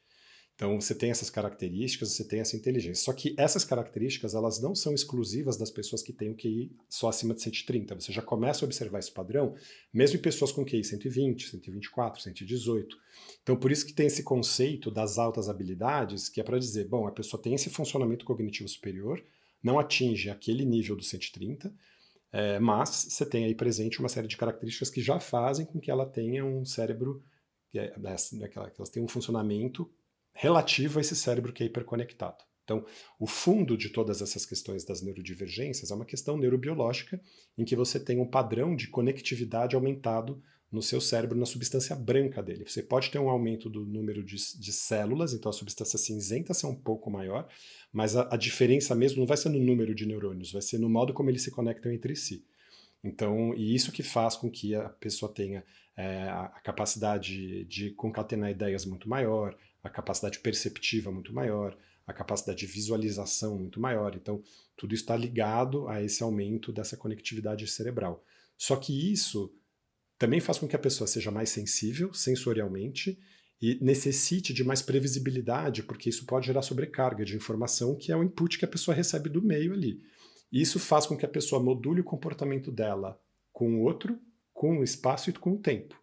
[SPEAKER 2] Então você tem essas características, você tem essa inteligência. Só que essas características, elas não são exclusivas das pessoas que têm o QI só acima de 130. Você já começa a observar esse padrão, mesmo em pessoas com QI 120, 124, 118. Então por isso que tem esse conceito das altas habilidades, que é para dizer, bom, a pessoa tem esse funcionamento cognitivo superior, não atinge aquele nível do 130, mas você tem aí presente uma série de características que já fazem com que ela tenha um cérebro, que elas tenham um funcionamento relativo a esse cérebro que é hiperconectado. Então, o fundo de todas essas questões das neurodivergências é uma questão neurobiológica em que você tem um padrão de conectividade aumentado no seu cérebro, na substância branca dele. Você pode ter um aumento do número de células, então a substância cinzenta ser um pouco maior, mas a diferença mesmo não vai ser no número de neurônios, vai ser no modo como eles se conectam entre si. Então, e isso que faz com que a pessoa tenha a capacidade de concatenar ideias muito maior, a capacidade perceptiva muito maior, a capacidade de visualização muito maior. Então, tudo isso está ligado a esse aumento dessa conectividade cerebral. Só que isso também faz com que a pessoa seja mais sensível sensorialmente e necessite de mais previsibilidade, porque isso pode gerar sobrecarga de informação, que é o input que a pessoa recebe do meio ali. E isso faz com que a pessoa module o comportamento dela com o outro, com o espaço e com o tempo.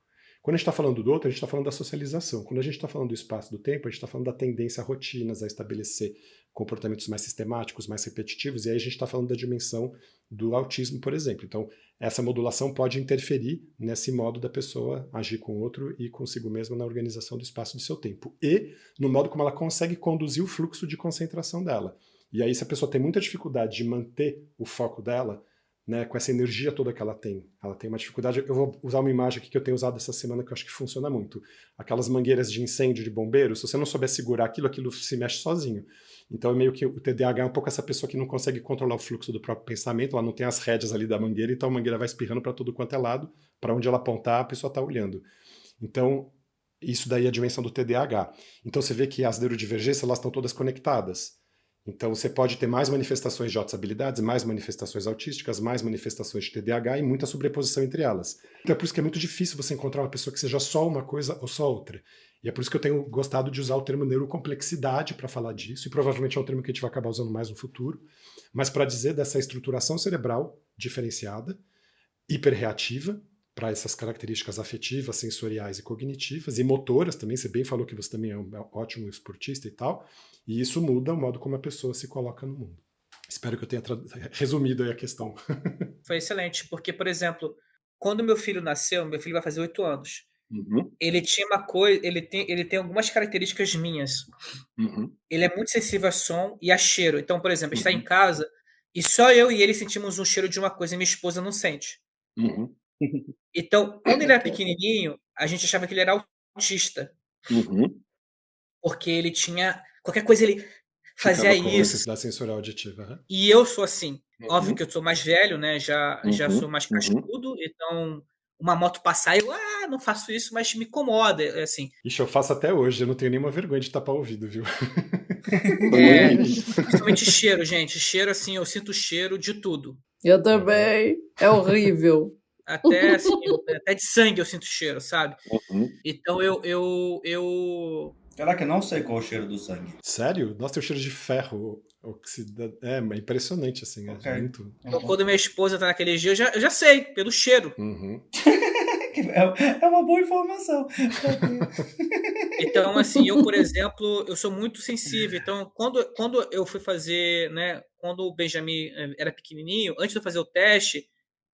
[SPEAKER 2] Quando a gente está falando do outro, a gente está falando da socialização. Quando a gente está falando do espaço e do tempo, a gente está falando da tendência a rotinas, a estabelecer comportamentos mais sistemáticos, mais repetitivos, e aí a gente está falando da dimensão do autismo, por exemplo. Então, essa modulação pode interferir nesse modo da pessoa agir com o outro e consigo mesma na organização do espaço e do seu tempo. E no modo como ela consegue conduzir o fluxo de concentração dela. E aí, se a pessoa tem muita dificuldade de manter o foco dela, né, com essa energia toda que ela tem uma dificuldade. Eu vou usar uma imagem aqui que eu tenho usado essa semana que eu acho que funciona muito. Aquelas mangueiras de incêndio de bombeiro, se você não souber segurar aquilo se mexe sozinho. Então é meio que o TDAH é um pouco essa pessoa que não consegue controlar o fluxo do próprio pensamento, ela não tem as rédeas ali da mangueira, então a mangueira vai espirrando para tudo quanto é lado, para onde ela apontar a pessoa está olhando. Então isso daí é a dimensão do TDAH. Então você vê que as neurodivergências elas estão todas conectadas. Então você pode ter mais manifestações de altas habilidades, mais manifestações autísticas, mais manifestações de TDAH e muita sobreposição entre elas. Então é por isso que é muito difícil você encontrar uma pessoa que seja só uma coisa ou só outra. E é por isso que eu tenho gostado de usar o termo neurocomplexidade para falar disso, e provavelmente é um termo que a gente vai acabar usando mais no futuro, mas para dizer dessa estruturação cerebral diferenciada, hiperreativa, para essas características afetivas, sensoriais e cognitivas, e motoras também, você bem falou que você também é um ótimo esportista e tal, e isso muda o modo como a pessoa se coloca no mundo. Espero que eu tenha resumido aí a questão.
[SPEAKER 4] Foi excelente, porque, por exemplo, quando meu filho nasceu, meu filho vai fazer 8 anos, ele tinha uma coisa, ele tem algumas características minhas. Ele é muito sensível a som e a cheiro. Então, por exemplo, a gente está em casa e só eu e ele sentimos um cheiro de uma coisa e minha esposa não sente. Então, quando ele era pequenininho, a gente achava que ele era autista. Porque ele tinha... Qualquer coisa ele fazia isso.
[SPEAKER 2] Necessidade sensorial auditiva. Né?
[SPEAKER 4] E eu sou assim. Óbvio que eu sou mais velho, né? Já sou mais cascudo. Então, uma moto passar, eu não faço isso, mas me incomoda. Assim.
[SPEAKER 2] Ixi, eu faço até hoje. Eu não tenho nenhuma vergonha de tapar o ouvido, viu?
[SPEAKER 4] Principalmente cheiro, gente. Cheiro, assim, eu sinto o cheiro de tudo.
[SPEAKER 3] Eu também. É horrível.
[SPEAKER 4] Até, assim, até de sangue eu sinto cheiro, sabe? Então eu
[SPEAKER 1] Caraca, não sei qual é o cheiro do sangue.
[SPEAKER 2] Sério? Nossa, tem o cheiro de ferro. É impressionante, assim. Okay. É muito...
[SPEAKER 4] Então, quando minha esposa tá naquele dia, eu já sei, pelo cheiro.
[SPEAKER 1] É uma boa informação.
[SPEAKER 4] Então, assim, eu, por exemplo, eu sou muito sensível. Então, quando eu fui fazer, né? Quando o Benjamin era pequenininho, antes de eu fazer o teste,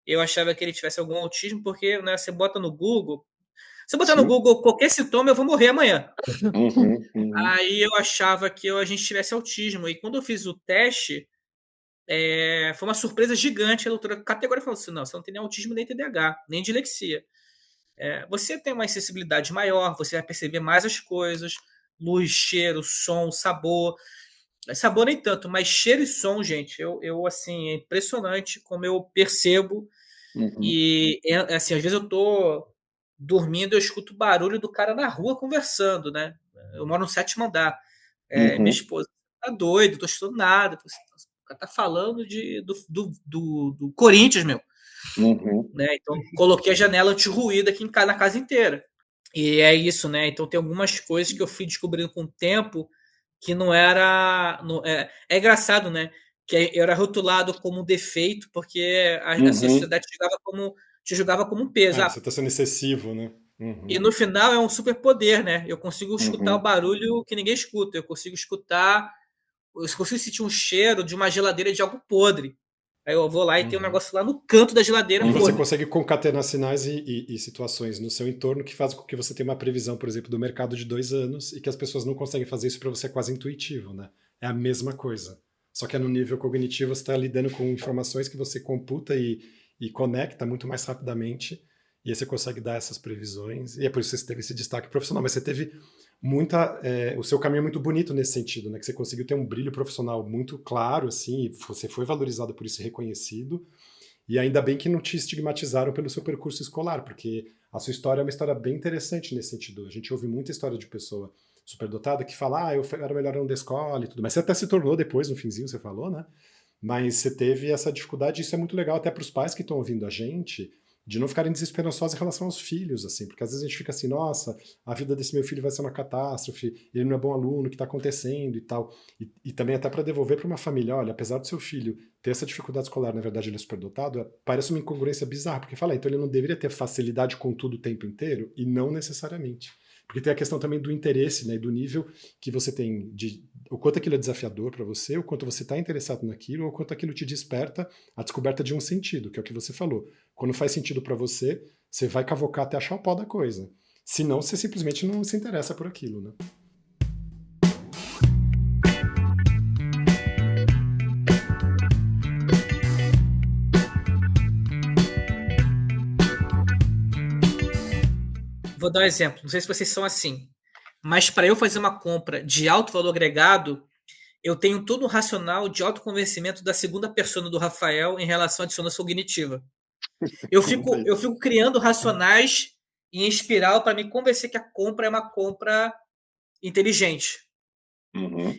[SPEAKER 4] eu achava que ele tivesse algum autismo, porque, né, você bota no Google, Se eu botar no Google qualquer sintoma, eu vou morrer amanhã.
[SPEAKER 6] Uhum.
[SPEAKER 4] Aí eu achava que a gente tivesse autismo. E quando eu fiz o teste, foi uma surpresa gigante. A doutora categoricamente falou assim: não, você não tem nem autismo, nem TDAH, nem dislexia. Você tem uma sensibilidade maior, você vai perceber mais as coisas, luz, cheiro, som, sabor. Sabor nem tanto, mas cheiro e som, gente, eu assim, é impressionante como eu percebo. E assim, às vezes eu tô dormindo, eu escuto o barulho do cara na rua conversando, né? Eu moro no 7º andar. Minha esposa tá doido, tô escutando nada. O cara tá falando do Corinthians, meu. Né? Então, coloquei a janela anti-ruído aqui na casa inteira. E é isso, né? Então, tem algumas coisas que eu fui descobrindo com o tempo que não era. É engraçado, né? Que eu era rotulado como um defeito, porque a sociedade te julgava como um peso.
[SPEAKER 2] Você tá sendo excessivo, né?
[SPEAKER 4] E no final é um superpoder, né? Eu consigo escutar o barulho que ninguém escuta. Eu consigo sentir um cheiro de uma geladeira de algo podre. Aí eu vou lá e tem um negócio lá no canto da geladeira.
[SPEAKER 2] E você consegue concatenar sinais e situações no seu entorno que fazem com que você tenha uma previsão, por exemplo, do mercado de 2 anos e que as pessoas não conseguem fazer isso, para você é quase intuitivo, né? É a mesma coisa. Só que no nível cognitivo você está lidando com informações que você computa e conecta muito mais rapidamente, e aí você consegue dar essas previsões, e é por isso que você teve esse destaque profissional, mas você teve o seu caminho é muito bonito nesse sentido, né? Que você conseguiu ter um brilho profissional muito claro, assim, e você foi valorizado por isso e reconhecido, e ainda bem que não te estigmatizaram pelo seu percurso escolar, porque a sua história é uma história bem interessante nesse sentido. A gente ouve muita história de pessoa superdotada que fala, eu era melhor aluno da escola e tudo, mas você até se tornou depois, no finzinho, você falou, né? Mas você teve essa dificuldade, e isso é muito legal até para os pais que estão ouvindo a gente, de não ficarem desesperançosos em relação aos filhos, assim, porque às vezes a gente fica assim, nossa, a vida desse meu filho vai ser uma catástrofe, ele não é bom aluno, o que está acontecendo e tal. E também até para devolver para uma família, olha, apesar do seu filho ter essa dificuldade escolar, na verdade ele é superdotado, parece uma incongruência bizarra, porque fala, então ele não deveria ter facilidade com tudo o tempo inteiro, e não necessariamente. Porque tem a questão também do interesse, né, e do nível que você tem, o quanto aquilo é desafiador para você, o quanto você está interessado naquilo, ou o quanto aquilo te desperta a descoberta de um sentido, que é o que você falou. Quando faz sentido para você, você vai cavocar até achar o pó da coisa. Senão, você simplesmente não se interessa por aquilo, né?
[SPEAKER 4] Vou dar um exemplo. Não sei se vocês são assim, mas para eu fazer uma compra de alto valor agregado, eu tenho todo um racional de autoconvencimento da segunda persona do Rafael em relação à dissonância cognitiva. Eu fico criando racionais em espiral para me convencer que a compra é uma compra inteligente.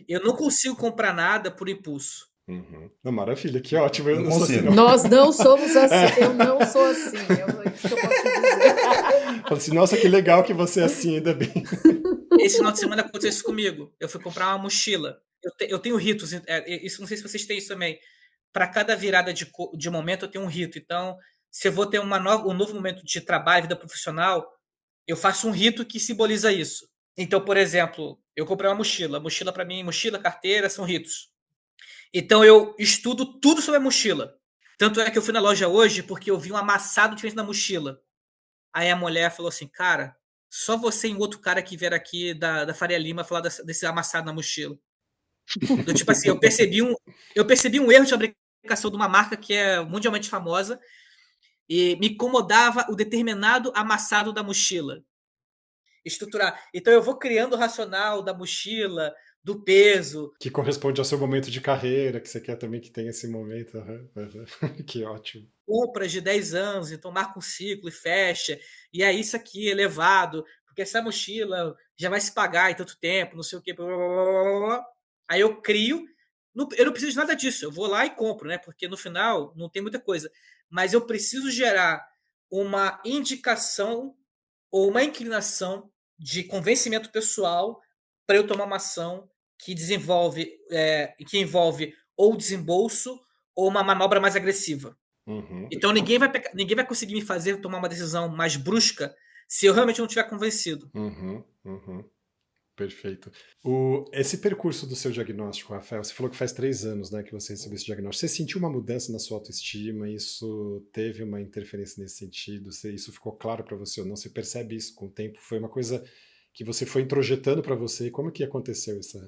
[SPEAKER 4] Eu não consigo comprar nada por impulso.
[SPEAKER 2] Maravilha, que ótimo. Eu não
[SPEAKER 1] consigo.
[SPEAKER 2] sou assim, não.
[SPEAKER 3] Nós não somos assim. Eu não sou assim. Isso que eu posso te dizer.
[SPEAKER 2] Falo assim, nossa, que legal que você é assim, ainda bem.
[SPEAKER 4] Esse final de semana aconteceu isso comigo. Eu fui comprar uma mochila. Eu tenho ritos. Isso não sei se vocês têm isso também. Para cada virada de momento, eu tenho um rito. Então, se eu vou ter um novo momento de trabalho, vida profissional, eu faço um rito que simboliza isso. Então, por exemplo, eu comprei uma mochila. Mochila para mim, mochila, carteira, são ritos. Então, eu estudo tudo sobre a mochila. Tanto é que eu fui na loja hoje porque eu vi um amassado diferente na mochila. Aí a mulher falou assim, cara, só você e um outro cara que vieram aqui da Faria Lima falar desse amassado na mochila. Do tipo assim, eu percebi um erro de fabricação de uma marca que é mundialmente famosa e me incomodava o determinado amassado da mochila. Estruturar. Então eu vou criando o racional da mochila, do peso.
[SPEAKER 2] Que corresponde ao seu momento de carreira, que você quer também que tenha esse momento. Que ótimo.
[SPEAKER 4] Compras de 10 anos, então marca um ciclo e fecha. E é isso aqui elevado, porque essa mochila já vai se pagar em tanto tempo, não sei o quê. Blá, blá, blá, blá. Aí eu crio. Eu não preciso de nada disso. Eu vou lá e compro, né? Porque no final não tem muita coisa. Mas eu preciso gerar uma indicação ou uma inclinação de convencimento pessoal para eu tomar uma ação que envolve ou desembolso ou uma manobra mais agressiva. Então ninguém vai conseguir me fazer tomar uma decisão mais brusca se eu realmente não estiver convencido.
[SPEAKER 2] Perfeito. Esse percurso do seu diagnóstico, Rafael, você falou que faz 3 anos, né, que você recebeu esse diagnóstico. Você sentiu uma mudança na sua autoestima? Isso teve uma interferência nesse sentido? Isso ficou claro para você ou não? Você percebe isso com o tempo? Foi uma coisa que você foi introjetando para você? Como que aconteceu esse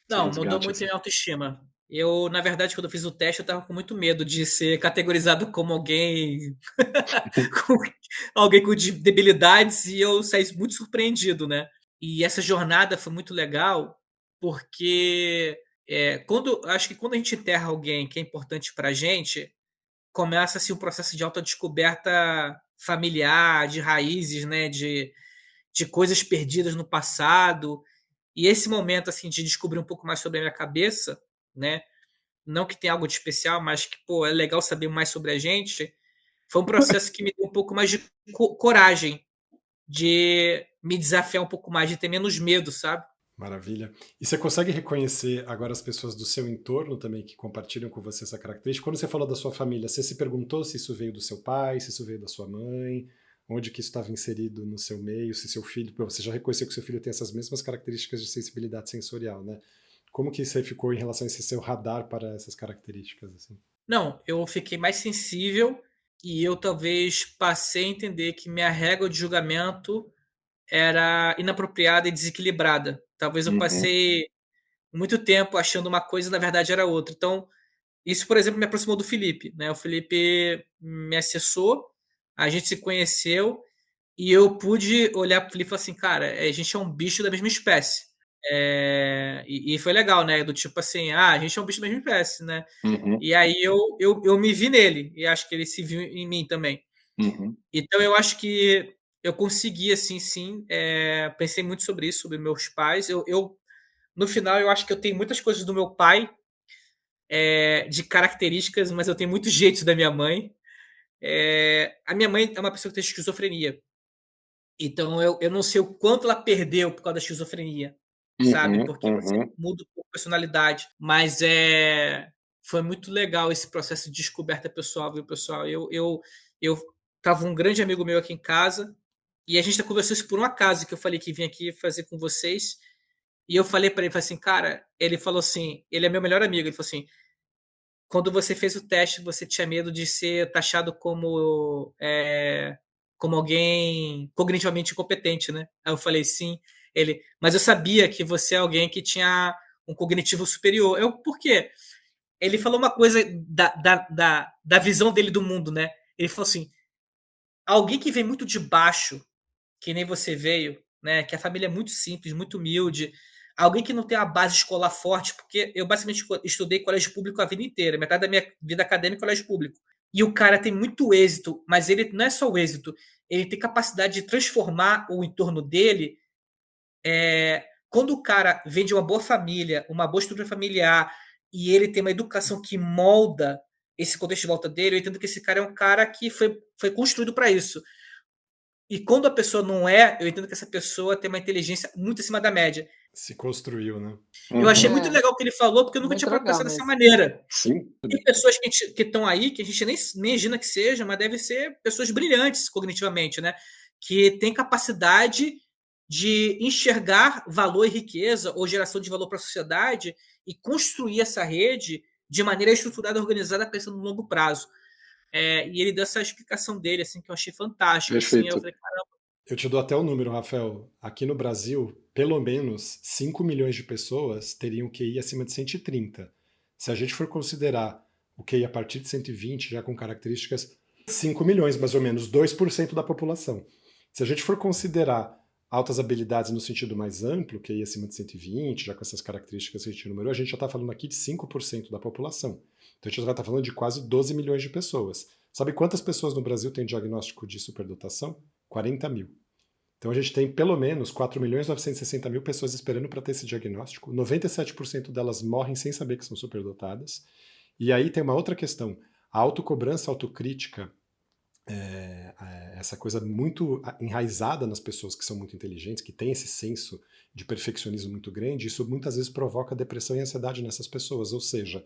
[SPEAKER 4] Não, mudou
[SPEAKER 2] resgate?
[SPEAKER 4] muito
[SPEAKER 2] Assim?
[SPEAKER 4] minha autoestima. Eu, na verdade, quando eu fiz o teste, eu tava com muito medo de ser categorizado como alguém com, alguém com debilidades e eu saí muito surpreendido, né? E essa jornada foi muito legal porque acho que quando a gente enterra alguém que é importante pra gente, começa-se um processo de autodescoberta familiar, de raízes, né? De coisas perdidas no passado. E esse momento assim de descobrir um pouco mais sobre a minha cabeça, né? Não que tenha algo de especial, mas que pô, é legal saber mais sobre a gente. Foi um processo que me deu um pouco mais de coragem, de me desafiar um pouco mais, de ter menos medo, sabe?
[SPEAKER 2] Maravilha. E você consegue reconhecer agora as pessoas do seu entorno também que compartilham com você essa característica? Quando você falou da sua família, você se perguntou se isso veio do seu pai, se isso veio da sua mãe, onde que isso estava inserido no seu meio, se seu filho... Você já reconheceu que seu filho tem essas mesmas características de sensibilidade sensorial, né? Como que você ficou em relação a esse seu radar para essas características? Assim?
[SPEAKER 4] Não, eu fiquei mais sensível e eu talvez passei a entender que minha régua de julgamento era inapropriada e desequilibrada. Talvez eu
[SPEAKER 5] Uhum.
[SPEAKER 4] passei muito tempo achando uma coisa e na verdade era outra. Então, isso, por exemplo, me aproximou do Felipe, né? O Felipe me acessou, a gente se conheceu e eu pude olhar para o Felipe e falar assim, cara, a gente é um bicho da mesma espécie. E foi legal, né? Do tipo assim, a gente é um bicho da mesma espécie, né?
[SPEAKER 5] Uhum.
[SPEAKER 4] E aí eu me vi nele e acho que ele se viu em mim também.
[SPEAKER 5] Uhum.
[SPEAKER 4] Então eu acho que eu consegui, assim, sim. Pensei muito sobre isso, sobre meus pais. No final, eu acho que eu tenho muitas coisas do meu pai, de características, mas eu tenho muitos jeitos da minha mãe. A minha mãe é uma pessoa que tem esquizofrenia. Então eu não sei o quanto ela perdeu por causa da esquizofrenia, sabe?
[SPEAKER 5] Uhum.
[SPEAKER 4] Porque você
[SPEAKER 5] Uhum.
[SPEAKER 4] muda um pouco a personalidade. Mas foi muito legal esse processo de descoberta pessoal, viu, pessoal? Eu tava um grande amigo meu aqui em casa e a gente conversou isso por um acaso que eu falei que vim aqui fazer com vocês. E eu falei para ele, falei assim, cara, ele falou assim, ele é meu melhor amigo, ele falou assim, quando você fez o teste, você tinha medo de ser taxado como alguém cognitivamente incompetente, né? Aí eu falei, sim. Ele, mas eu sabia que você é alguém que tinha um cognitivo superior. Por quê? Ele falou uma coisa da visão dele do mundo, né? Ele falou assim: alguém que vem muito de baixo, que nem você veio, né? Que a família é muito simples, muito humilde. Alguém que não tem uma base escolar forte, porque eu basicamente estudei colégio público a vida inteira, metade da minha vida acadêmica é colégio público. E o cara tem muito êxito, mas ele não é só o êxito, ele tem capacidade de transformar o entorno dele. Quando o cara vem de uma boa família, uma boa estrutura familiar, e ele tem uma educação que molda esse contexto de volta dele, eu entendo que esse cara é um cara que foi construído para isso. E quando a pessoa não é, eu entendo que essa pessoa tem uma inteligência muito acima da média.
[SPEAKER 2] Se construiu, né?
[SPEAKER 4] Eu achei
[SPEAKER 5] Uhum.
[SPEAKER 4] muito legal o que ele falou, porque eu nunca
[SPEAKER 3] Muito
[SPEAKER 4] tinha
[SPEAKER 3] legal
[SPEAKER 4] pensado dessa
[SPEAKER 3] mesmo.
[SPEAKER 4] maneira.
[SPEAKER 5] Sim.
[SPEAKER 4] Tem pessoas que estão aí, que a gente nem imagina que seja, mas devem ser pessoas brilhantes cognitivamente, né? Que têm capacidade de enxergar valor e riqueza ou geração de valor para a sociedade e construir essa rede de maneira estruturada, organizada, pensando no longo prazo. E ele deu essa explicação dele, assim, que eu achei fantástica. Assim, eu
[SPEAKER 5] Perfeito.
[SPEAKER 4] falei, caramba,
[SPEAKER 2] Eu te dou até o número, Rafael. Aqui no Brasil, pelo menos 5 milhões de pessoas teriam QI acima de 130. Se a gente for considerar o QI a partir de 120, já com características, 5 milhões, mais ou menos, 2% da população. Se a gente for considerar altas habilidades no sentido mais amplo, QI acima de 120, já com essas características que a gente numerou, a gente já está falando aqui de 5% da população. Então a gente já está falando de quase 12 milhões de pessoas. Sabe quantas pessoas no Brasil têm diagnóstico de superdotação? 40 mil. Então a gente tem pelo menos 4.960.000 pessoas esperando para ter esse diagnóstico. 97% delas morrem sem saber que são superdotadas. E aí tem uma outra questão. A autocobrança, a autocrítica, essa coisa muito enraizada nas pessoas que são muito inteligentes, que têm esse senso de perfeccionismo muito grande, isso muitas vezes provoca depressão e ansiedade nessas pessoas. Ou seja,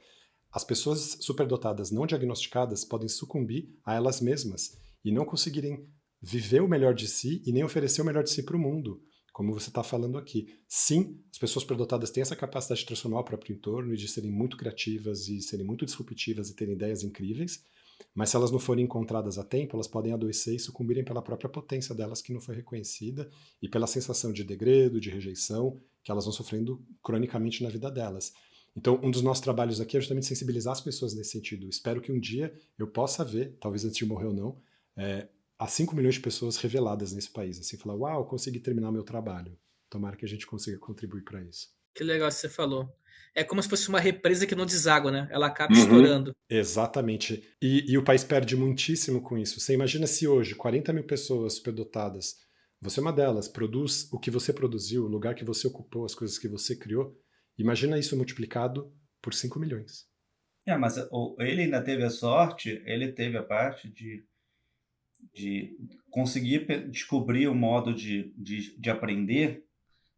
[SPEAKER 2] as pessoas superdotadas não diagnosticadas podem sucumbir a elas mesmas e não conseguirem viver o melhor de si e nem oferecer o melhor de si para o mundo. como você está falando aqui. Sim, as pessoas superdotadas têm essa capacidade de transformar o próprio entorno e de serem muito criativas e serem muito disruptivas e terem ideias incríveis, mas se elas não forem encontradas a tempo, elas podem adoecer e sucumbirem pela própria potência delas que não foi reconhecida e pela sensação de degredo, de rejeição que elas vão sofrendo cronicamente na vida delas. Então, um dos nossos trabalhos aqui é justamente sensibilizar as pessoas nesse sentido. Espero que um dia eu possa ver, talvez antes de morrer ou não, há 5 milhões de pessoas reveladas nesse país. Assim, falar, uau, consegui terminar meu trabalho. Tomara que a gente consiga contribuir para isso.
[SPEAKER 4] Que legal que você falou. É como se fosse uma represa que não deságua, né? Ela acaba estourando.
[SPEAKER 2] Exatamente. E o país perde muitíssimo com isso. Você imagina se hoje 40 mil pessoas superdotadas, você é uma delas, produz o que você produziu, o lugar que você ocupou, as coisas que você criou. Imagina isso multiplicado por 5 milhões.
[SPEAKER 1] Mas ele ainda teve a sorte, ele teve a parte de conseguir descobrir o modo de aprender,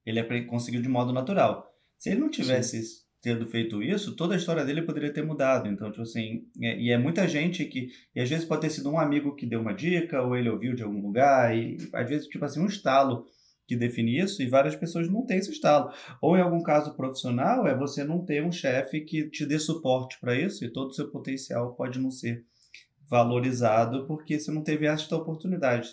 [SPEAKER 1] ele conseguiu de modo natural. Se ele não tivesse tendo feito isso, toda a história dele poderia ter mudado. Então, tipo assim, e é muita gente que, e às vezes pode ter sido um amigo que deu uma dica, ou ele ouviu de algum lugar, e às vezes, tipo assim, um estalo que define isso, e várias pessoas não têm esse estalo. Ou em algum caso profissional, é você não ter um chefe que te dê suporte para isso, e todo o seu potencial pode não ser valorizado porque você não teve esta oportunidade.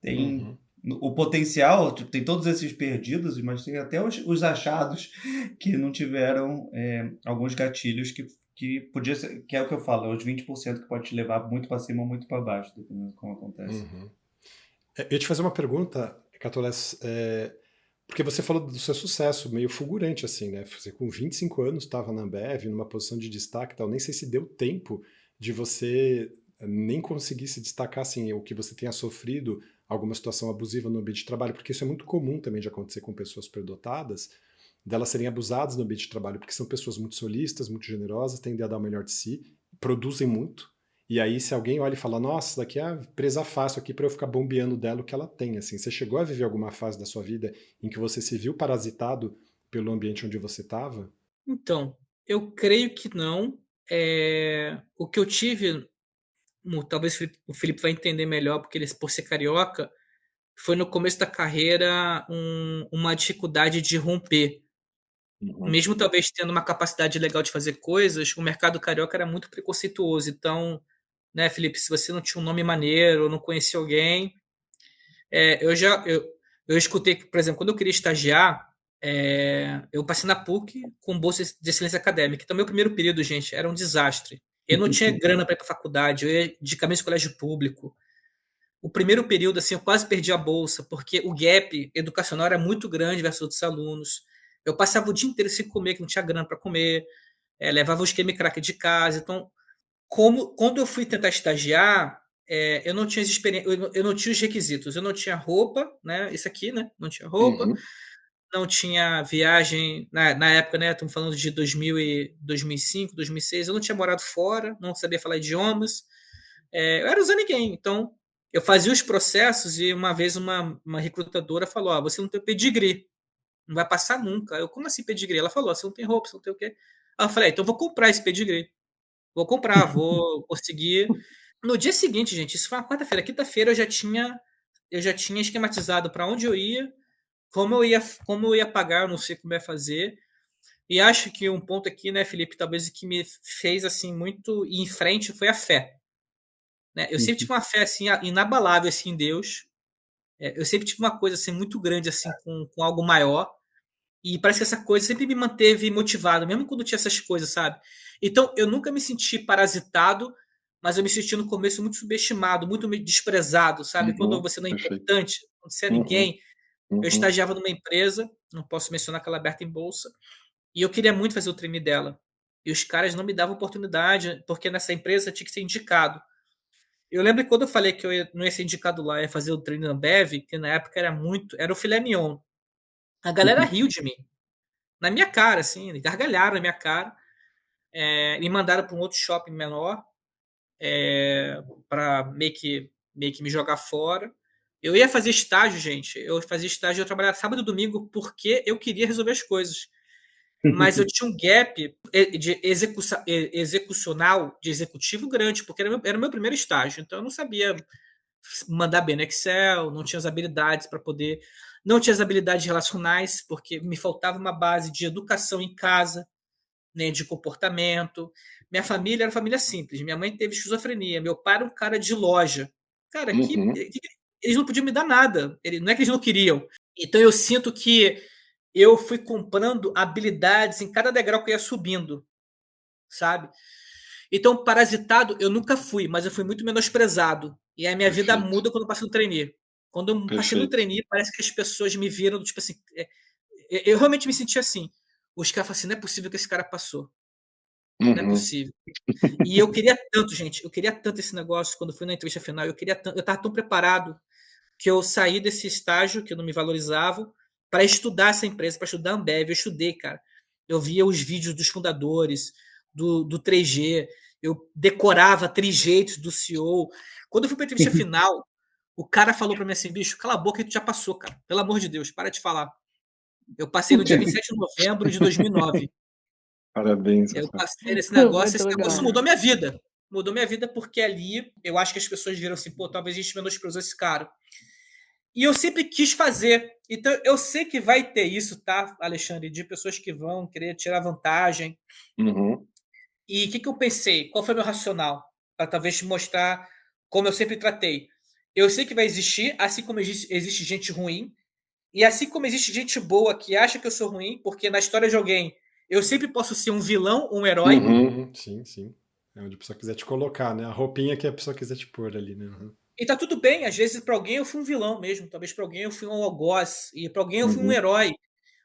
[SPEAKER 1] Tem o potencial, tipo, tem todos esses perdidos, mas tem até os achados que não tiveram alguns gatilhos que podia ser, que é o que eu falo, é os 20% que pode te levar muito para cima ou muito para baixo, dependendo de como acontece.
[SPEAKER 2] Eu ia te fazer uma pergunta, Catolés, porque você falou do seu sucesso meio fulgurante, assim, né? Você com 25 anos estava na Ambev, numa posição de destaque e tal, nem sei se deu tempo de você nem conseguir se destacar, assim, o que você tenha sofrido, alguma situação abusiva no ambiente de trabalho, porque isso é muito comum também de acontecer com pessoas superdotadas, delas serem abusadas no ambiente de trabalho, porque são pessoas muito solistas, muito generosas, tendem a dar o melhor de si, produzem muito, e aí se alguém olha e fala, nossa, daqui é a presa fácil aqui para eu ficar bombeando dela o que ela tem, assim, você chegou a viver alguma fase da sua vida em que você se viu parasitado pelo ambiente onde você estava?
[SPEAKER 4] Então, eu creio que não. O que eu tive, talvez o Felipe vai entender melhor, porque ele, por ser carioca, foi no começo da carreira uma dificuldade de romper. Mesmo talvez tendo uma capacidade legal de fazer coisas, o mercado carioca era muito preconceituoso. Então, né, Felipe, se você não tinha um nome maneiro ou não conhecia alguém, eu escutei que, por exemplo, quando eu queria estagiar, eu passei na PUC com bolsa de excelência acadêmica. Então, meu primeiro período, gente, era um desastre. Eu não tinha grana para ir para faculdade, eu ia de caminho de colégio público. O primeiro período, assim, eu quase perdi a bolsa, porque o gap educacional era muito grande versus outros alunos. Eu passava o dia inteiro sem comer, que não tinha grana para comer, levava o esquema e crack de casa. Então, quando eu fui tentar estagiar, eu não tinha eu não tinha os requisitos. Eu não tinha roupa, né? Isso aqui, né? Não tinha roupa, não tinha viagem. Na época, né? Estamos falando de 2005, 2006. Eu não tinha morado fora, não sabia falar idiomas. Eu era Zé Ninguém. Então, eu fazia os processos e uma vez uma recrutadora falou: você não tem pedigree, não vai passar nunca. Eu, como assim pedigree? Ela falou: você não tem roupa, você não tem o quê? Aí eu falei: então eu vou comprar esse pedigree. Vou comprar, vou conseguir. No dia seguinte, gente, isso foi uma quarta-feira. Quinta-feira eu já tinha esquematizado para onde eu ia, como eu ia pagar, eu não sei como ia fazer. E acho que um ponto aqui, né, Felipe, talvez o que me fez assim muito ir em frente foi a fé. Né? Eu sempre tive uma fé assim inabalável assim em Deus. Eu sempre tive uma coisa assim muito grande assim com algo maior. E parece que essa coisa sempre me manteve motivado, mesmo quando tinha essas coisas, sabe? Então, eu nunca me senti parasitado, mas eu me senti no começo muito subestimado, muito desprezado, sabe? Quando você não é
[SPEAKER 2] Perfeito.
[SPEAKER 4] importante, quando você é ninguém. Eu estagiava numa empresa, não posso mencionar que ela é aberta em bolsa, e eu queria muito fazer o trainee dela. E os caras não me davam oportunidade, porque nessa empresa tinha que ser indicado. Eu lembro que quando eu falei que não ia ser indicado lá, ia fazer o trainee na Ambev, que na época era o filé mignon. A galera riu de mim na minha cara, assim, gargalharam na minha cara, me mandaram para um outro shopping menor, para meio que me jogar fora. Eu ia fazer estágio, gente. Eu fazia estágio, eu trabalhava sábado e domingo porque eu queria resolver as coisas. Mas eu tinha um gap de execucional, de executivo grande, porque era o meu primeiro estágio. Então eu não sabia mandar bem no Excel, não tinha as habilidades para poder, não tinha as habilidades relacionais, porque me faltava uma base de educação em casa, né, de comportamento. Minha família era uma família simples. Minha mãe teve esquizofrenia, meu pai era um cara de loja. Cara,
[SPEAKER 5] Uhum.
[SPEAKER 4] eles não podiam me dar nada. Não é que eles não queriam. Então eu sinto que eu fui comprando habilidades em cada degrau que eu ia subindo, sabe? Então, parasitado eu nunca fui, mas eu fui muito menosprezado. E a minha vida
[SPEAKER 5] Perfeito.
[SPEAKER 4] muda quando eu passo no trainee. Quando eu passei no
[SPEAKER 5] Perfeito.
[SPEAKER 4] trainee, parece que as pessoas me viram, tipo assim. Eu realmente me senti assim. Os caras falam assim: não é possível que esse cara passou. Não é
[SPEAKER 5] Uhum.
[SPEAKER 4] possível. E eu queria tanto, gente. Eu queria tanto esse negócio quando fui na entrevista final. Eu queria tanto, eu estava tão preparado que eu saí desse estágio que eu não me valorizava para estudar essa empresa, para estudar a Ambev. Eu estudei, cara. Eu via os vídeos dos fundadores, do 3G, eu decorava trejeitos do CEO. Quando eu fui para a entrevista final, o cara falou para mim assim: bicho, cala a boca que tu já passou, cara. Pelo amor de Deus, para de falar. Eu passei no dia 27 de novembro de 2009.
[SPEAKER 5] Parabéns,
[SPEAKER 4] Eu
[SPEAKER 5] Rafael.
[SPEAKER 4] passei nesse negócio,
[SPEAKER 3] Muito
[SPEAKER 4] esse negócio
[SPEAKER 3] legal.
[SPEAKER 4] mudou minha vida. Mudou minha vida porque ali eu acho que as pessoas viram assim: pô, talvez a gente menosprezou esse cara. E eu sempre quis fazer. Então, eu sei que vai ter isso, tá, Alexandre? De pessoas que vão querer tirar vantagem.
[SPEAKER 5] Uhum.
[SPEAKER 4] E o que eu pensei? Qual foi o meu racional? Para talvez te mostrar como eu sempre tratei. Eu sei que vai existir, assim como existe gente ruim, e assim como existe gente boa que acha que eu sou ruim, porque na história de alguém eu sempre posso ser um vilão, um herói,
[SPEAKER 5] Uhum.
[SPEAKER 2] Sim, sim. É onde a pessoa quiser te colocar, né? A roupinha que a pessoa quiser te pôr ali, né?
[SPEAKER 4] e tá tudo bem. Às vezes, para alguém, eu fui um vilão mesmo. Talvez para alguém eu fui um algoz, e para alguém eu fui um
[SPEAKER 5] Uhum.
[SPEAKER 4] herói.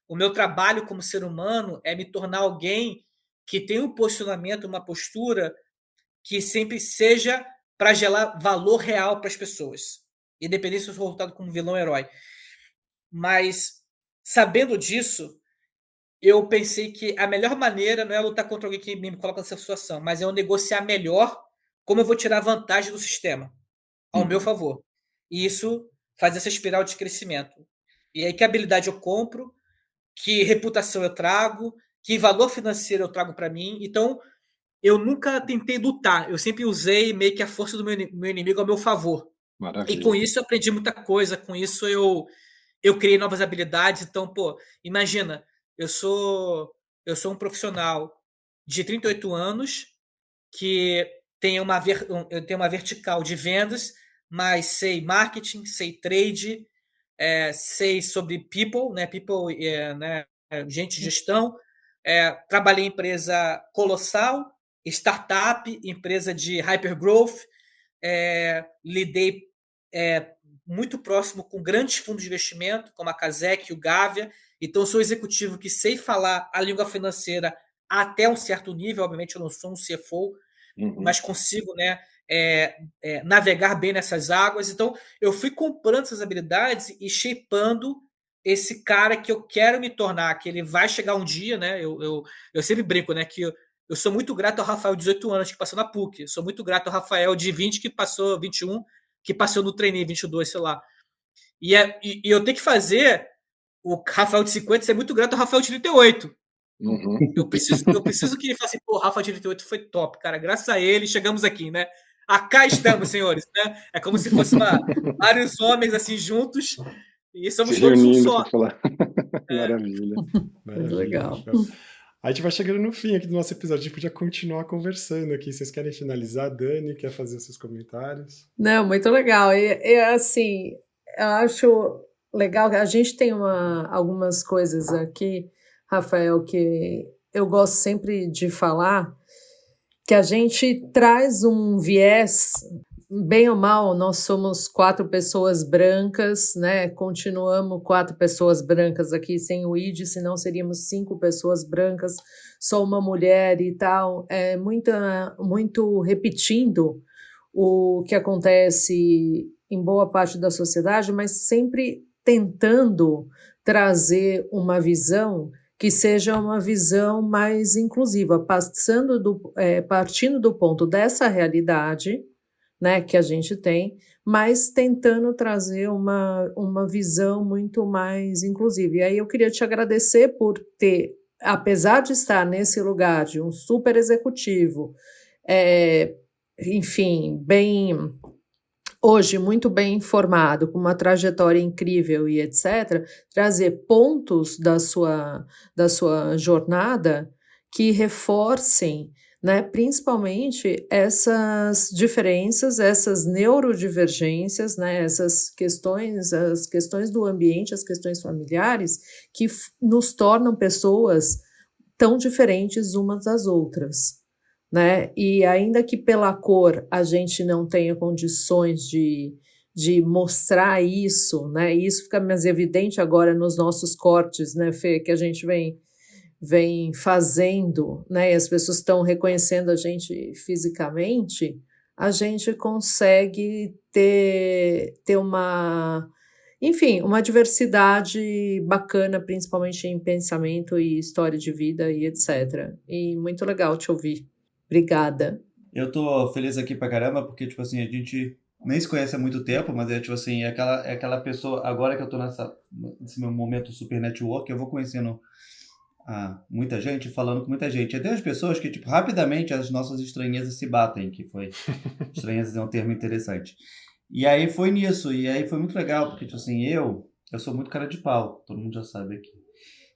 [SPEAKER 4] O meu trabalho como ser humano é me tornar alguém que tem um posicionamento, uma postura que sempre seja para gerar valor real para as pessoas. Independente se eu sou voltado como vilão ou herói. Mas, sabendo disso, eu pensei que a melhor maneira não é lutar contra alguém que me coloca nessa situação, mas é eu negociar melhor como eu vou tirar vantagem do sistema, ao meu
[SPEAKER 5] Uhum.
[SPEAKER 4] favor. E isso faz essa espiral de crescimento. E aí, que habilidade eu compro, que reputação eu trago, que valor financeiro eu trago para mim. Então, eu nunca tentei lutar, eu sempre usei meio que a força do meu inimigo ao meu favor. E com
[SPEAKER 5] Maravilha.
[SPEAKER 4] isso eu aprendi muita coisa, com isso eu criei novas habilidades. Então, pô, imagina, eu sou eu sou um profissional de 38 anos que tem eu tenho uma vertical de vendas, mas sei marketing, sei trade, sei sobre people, né? People, né? Gente de gestão. Trabalhei em empresa colossal, startup, empresa de hypergrowth. Lidei é, muito próximo com grandes fundos de investimento, como a Casec e o Gávea. Então, sou executivo que sei falar a língua financeira até um certo nível. Obviamente, eu não sou um CFO,
[SPEAKER 5] Uhum.
[SPEAKER 4] mas consigo, né, navegar bem nessas águas. Então, eu fui comprando essas habilidades e shapeando esse cara que eu quero me tornar, que ele vai chegar um dia, né? Eu sempre brinco, né? Que eu sou muito grato ao Rafael, de 18 anos, que passou na PUC. Eu sou muito grato ao Rafael, de 20, que passou 21, que passou no trainee, 22, sei lá. E eu tenho que fazer o Rafael de 50 ser muito grato ao Rafael de 38.
[SPEAKER 5] Uhum.
[SPEAKER 4] Eu preciso que ele fale assim, pô, Rafa de 38 foi top, cara. Graças a ele chegamos aqui, né? Acá estamos, senhores, né? É como se fosse vários homens assim juntos e
[SPEAKER 5] Se
[SPEAKER 4] somos todos um
[SPEAKER 5] reunindo
[SPEAKER 4] só.
[SPEAKER 5] para falar. Maravilha.
[SPEAKER 3] Muito
[SPEAKER 2] Maravilha.
[SPEAKER 3] legal.
[SPEAKER 2] Show. A gente vai chegando no fim aqui do nosso episódio. A gente podia continuar conversando aqui. Vocês querem finalizar? Dani, quer fazer os seus comentários?
[SPEAKER 3] Não, muito legal. E assim, eu acho legal que a gente tem algumas coisas aqui, Rafael, que eu gosto sempre de falar, que a gente traz um viés, bem ou mal, nós somos 4 pessoas brancas, né? Continuamos 4 pessoas brancas aqui sem o ID, senão seríamos 5 pessoas brancas, só uma mulher e tal. É muito repetindo o que acontece em boa parte da sociedade, mas sempre tentando trazer uma visão que seja uma visão mais inclusiva, partindo do ponto dessa realidade, né, que a gente tem, mas tentando trazer uma visão muito mais inclusiva. E aí eu queria te agradecer por ter, apesar de estar nesse lugar de um super executivo, enfim, bem hoje muito bem informado, com uma trajetória incrível e etc., trazer pontos da sua jornada que reforcem, né, principalmente essas diferenças, essas neurodivergências, né, essas questões, as questões do ambiente, as questões familiares, que nos tornam pessoas tão diferentes umas das outras, né? E ainda que pela cor a gente não tenha condições de mostrar isso, né? E isso fica mais evidente agora nos nossos cortes, né, Fê, que a gente vem fazendo, né? E as pessoas estão reconhecendo a gente fisicamente, a gente consegue ter uma, enfim, uma diversidade bacana, principalmente em pensamento e história de vida e etc. E muito legal te ouvir. Obrigada.
[SPEAKER 1] Eu tô feliz aqui pra caramba, porque, tipo assim, a gente nem se conhece há muito tempo, mas é, tipo assim, é aquela pessoa, agora que eu tô nesse meu momento super network, eu vou conhecendo muita gente, falando com muita gente. Até as pessoas que, tipo, rapidamente as nossas estranhezas se batem, que foi... Estranhezas é um termo interessante. E aí foi nisso, e aí foi muito legal, porque, tipo assim, eu sou muito cara de pau, todo mundo já sabe aqui.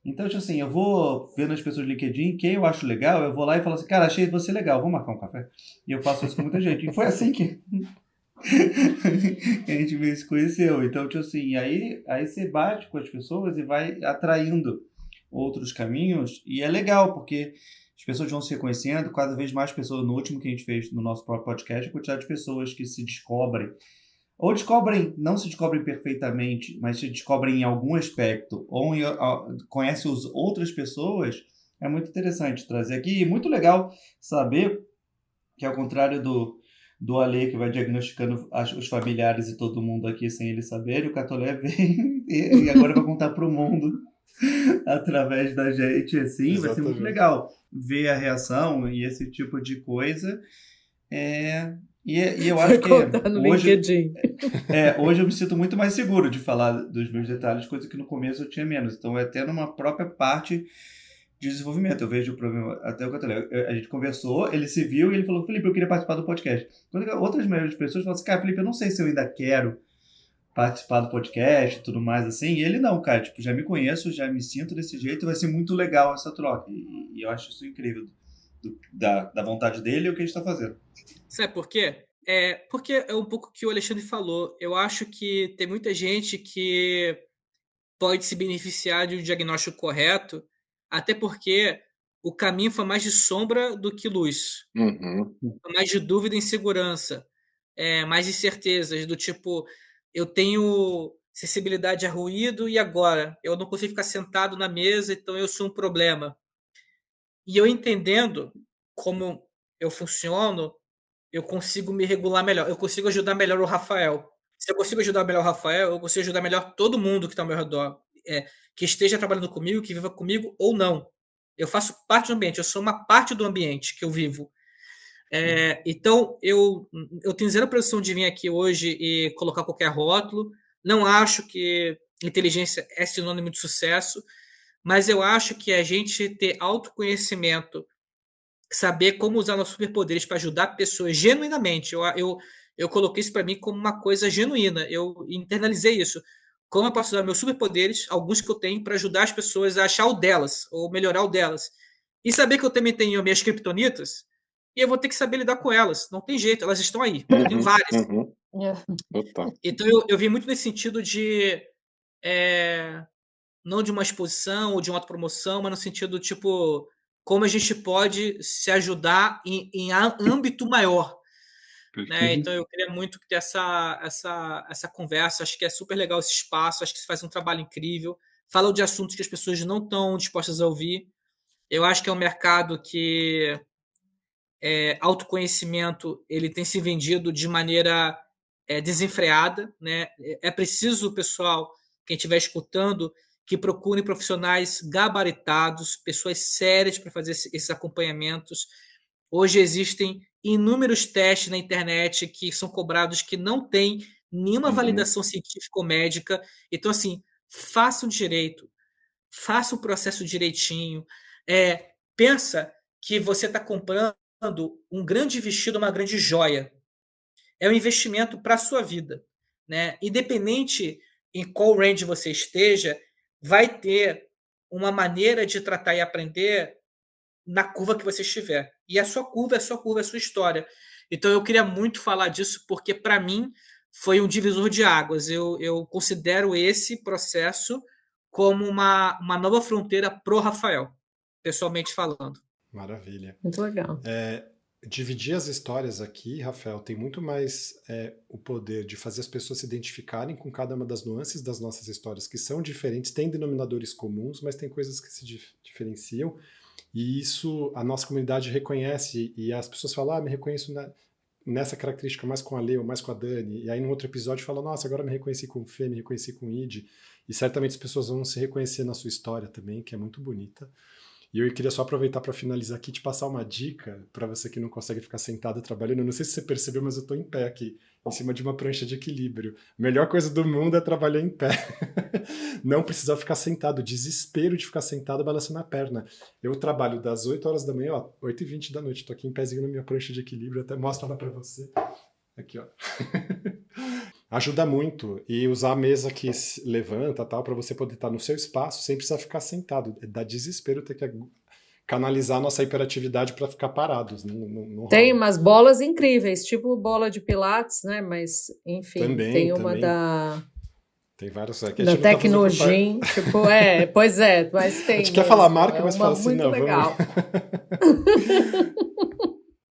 [SPEAKER 1] Então, tipo assim, eu vou vendo as pessoas do LinkedIn, quem eu acho legal, eu vou lá e falo assim, cara, achei você legal, vamos marcar um café? E eu faço isso com muita gente. E foi assim que que a gente meio se conheceu. Então, tipo assim, aí você bate com as pessoas e vai atraindo outros caminhos, e é legal, porque as pessoas vão se reconhecendo, cada vez mais pessoas, no último que a gente fez no nosso próprio podcast, a quantidade de pessoas que se descobrem, ou descobrem, não se descobrem perfeitamente, mas se descobrem em algum aspecto, ou conhecem outras pessoas, é muito interessante trazer aqui, e muito legal saber que, ao contrário do Ale, que vai diagnosticando os familiares e todo mundo aqui sem ele saber, o Catolé vem e agora vai contar para o mundo através da gente, assim, vai ser muito
[SPEAKER 2] Exatamente.
[SPEAKER 1] legal ver a reação e esse tipo de coisa. E eu acho que
[SPEAKER 3] Contar no LinkedIn.
[SPEAKER 1] hoje eu me sinto muito mais seguro de falar dos meus detalhes, coisa que no começo eu tinha menos. Então é até numa própria parte de desenvolvimento. Eu vejo o problema, até o que eu falei, a gente conversou, ele se viu e ele falou, Felipe, eu queria participar do podcast. Quando outras melhores pessoas falam assim, cara, Felipe, eu não sei se eu ainda quero participar do podcast e tudo mais assim, e ele não, cara, tipo, já me conheço, já me sinto desse jeito, vai ser muito legal essa troca, e eu acho isso incrível, da vontade dele e o que a gente tá fazendo.
[SPEAKER 4] Sabe por quê? Porque é um pouco o que o Alexandre falou. Eu acho que tem muita gente que pode se beneficiar de um diagnóstico correto, até porque o caminho foi mais de sombra do que luz.
[SPEAKER 5] Uhum.
[SPEAKER 4] Foi mais de dúvida e insegurança, mais incertezas, do tipo, eu tenho sensibilidade a ruído e agora? Eu não consigo ficar sentado na mesa, então eu sou um problema. E eu entendendo como eu funciono, eu consigo me regular melhor, eu consigo ajudar melhor o Rafael. Se eu consigo ajudar melhor o Rafael, eu consigo ajudar melhor todo mundo que está ao meu redor, que esteja trabalhando comigo, que viva comigo ou não. Eu faço parte do ambiente, eu sou uma parte do ambiente que eu vivo. Então, eu tenho zero preocupação de vir aqui hoje e colocar qualquer rótulo. Não acho que inteligência é sinônimo de sucesso, mas eu acho que a gente ter autoconhecimento, saber como usar nossos superpoderes para ajudar pessoas genuinamente. Eu coloquei isso para mim como uma coisa genuína. Eu internalizei isso. Como eu posso usar meus superpoderes, alguns que eu tenho, para ajudar as pessoas a achar o delas, ou melhorar o delas. E saber que eu também tenho minhas criptonitas, e eu vou ter que saber lidar com elas. Não tem jeito, elas estão aí. Eu tenho várias.
[SPEAKER 5] Uhum. Total.
[SPEAKER 4] Então eu vi muito nesse sentido de. Não de uma exposição ou de uma autopromoção, mas no sentido, tipo, como a gente pode se ajudar em âmbito maior. Né? Então eu queria muito ter essa conversa, acho que é super legal esse espaço, acho que você faz um trabalho incrível, fala de assuntos que as pessoas não estão dispostas a ouvir. Eu acho que é um mercado que autoconhecimento ele tem se vendido de maneira desenfreada. Né? É preciso, pessoal, quem estiver escutando, que procurem profissionais gabaritados, pessoas sérias para fazer esses acompanhamentos. Hoje existem inúmeros testes na internet que são cobrados que não têm nenhuma validação científica ou médica. Então, assim, façam direito, faça o processo direitinho. Pensa que você está comprando um grande vestido, uma grande joia. é um investimento para a sua vida, né? Independente em qual range você esteja, vai ter uma maneira de tratar e aprender na curva que você estiver. E a sua curva é a sua curva, é a sua história. Então eu queria muito falar disso, porque para mim foi um divisor de águas. Eu considero esse processo como uma nova fronteira pro Rafael, pessoalmente falando.
[SPEAKER 2] Maravilha.
[SPEAKER 3] Muito legal.
[SPEAKER 2] Dividir as histórias aqui, Rafael, tem muito mais o poder de fazer as pessoas se identificarem com cada uma das nuances das nossas histórias, que são diferentes, têm denominadores comuns, mas tem coisas que se diferenciam, e isso a nossa comunidade reconhece, e as pessoas falam, me reconheço nessa característica mais com a Lê ou mais com a Dani, e aí no outro episódio fala, nossa, agora me reconheci com o Fê, me reconheci com o Id, e certamente as pessoas vão se reconhecer na sua história também, que é muito bonita. E eu queria só aproveitar para finalizar aqui, te passar uma dica para você que não consegue ficar sentado trabalhando. Eu não sei se você percebeu, mas eu estou em pé aqui, em cima de uma prancha de equilíbrio. A melhor coisa do mundo é trabalhar em pé. Não precisar ficar sentado. O desespero de ficar sentado balançando a perna. Eu trabalho das 8 horas da manhã, 8h20 da noite. Estou aqui em pezinho na minha prancha de equilíbrio. Até mostro ela para você. Aqui, ó. Ajuda muito. E usar a mesa que se levanta, tal, para você poder estar no seu espaço sem precisar ficar sentado. Dá desespero ter que canalizar a nossa hiperatividade para ficar parados. Não
[SPEAKER 3] tem umas bolas incríveis, tipo bola de pilates, né? Mas, enfim,
[SPEAKER 2] também,
[SPEAKER 3] tem uma da...
[SPEAKER 2] Tem vários...
[SPEAKER 3] da Tecnogym, tipo, pois é, mas tem...
[SPEAKER 2] A gente quer falar marca, mas fala assim,
[SPEAKER 3] muito
[SPEAKER 2] não,
[SPEAKER 3] legal.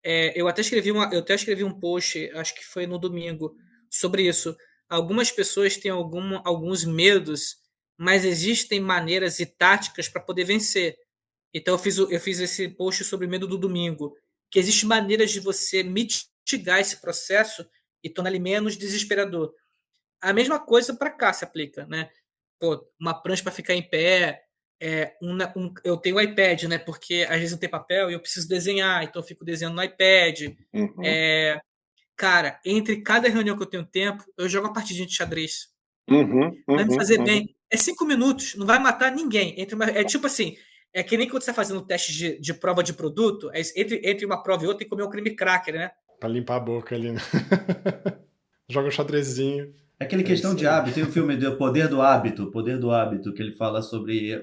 [SPEAKER 4] Eu até escrevi um post, acho que foi no domingo, sobre isso. Algumas pessoas têm alguns medos, mas existem maneiras e táticas para poder vencer. Então eu fiz esse post sobre o medo do domingo, que existem maneiras de você mitigar esse processo e tornar ele menos desesperador. A mesma coisa para cá se aplica, né? Pô, uma prancha para ficar em pé, eu tenho o iPad, né? Porque às vezes não tem papel e eu preciso desenhar, então eu fico desenhando no iPad.
[SPEAKER 5] Uhum.
[SPEAKER 4] Cara, entre cada reunião que eu tenho tempo, eu jogo uma partidinha de xadrez. Vai me
[SPEAKER 5] Uhum.
[SPEAKER 4] fazer bem. É 5 minutos, não vai matar ninguém. É tipo assim, é que nem quando você está fazendo um teste de prova de produto, entre uma prova e outra tem que comer um creme cracker, né?
[SPEAKER 2] Pra limpar a boca ali, né? Joga um xadrezinho.
[SPEAKER 1] É aquele questão de hábito. Tem o filme do Poder do Hábito, que ele fala sobre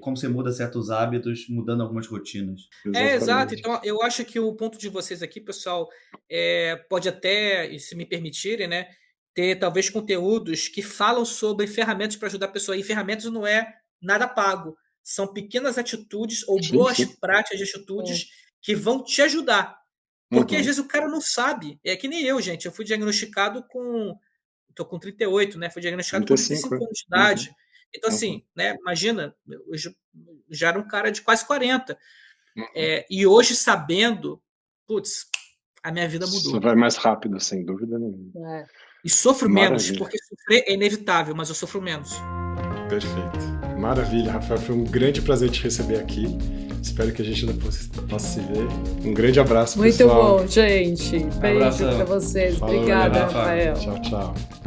[SPEAKER 1] como você muda certos hábitos, mudando algumas rotinas.
[SPEAKER 4] Exato. Então, eu acho que o ponto de vocês aqui, pessoal, pode até, se me permitirem, né, ter talvez conteúdos que falam sobre ferramentas para ajudar a pessoa. E ferramentas não é nada pago. São pequenas atitudes ou boas práticas de atitudes que vão te ajudar. Porque às vezes o cara não sabe. É que nem eu, gente. Eu fui diagnosticado Tô com 38, né? Fui diagnosticado com 35 anos de idade. Então, assim, né? Imagina, eu já era um cara de quase 40. E hoje, sabendo, putz, a minha vida mudou.
[SPEAKER 5] Você vai mais rápido, sem dúvida nenhuma.
[SPEAKER 4] E sofro menos,
[SPEAKER 5] Maravilha.
[SPEAKER 4] porque sofrer é inevitável, mas eu sofro menos.
[SPEAKER 2] Perfeito. Maravilha, Rafael. Foi um grande prazer te receber aqui. Espero que a gente ainda possa se ver. Um grande abraço,
[SPEAKER 3] muito
[SPEAKER 2] pessoal.
[SPEAKER 3] Muito bom, gente. Beijo para vocês.
[SPEAKER 2] Falou,
[SPEAKER 3] obrigada,
[SPEAKER 2] Rafael.
[SPEAKER 3] Rafael.
[SPEAKER 2] Tchau, tchau.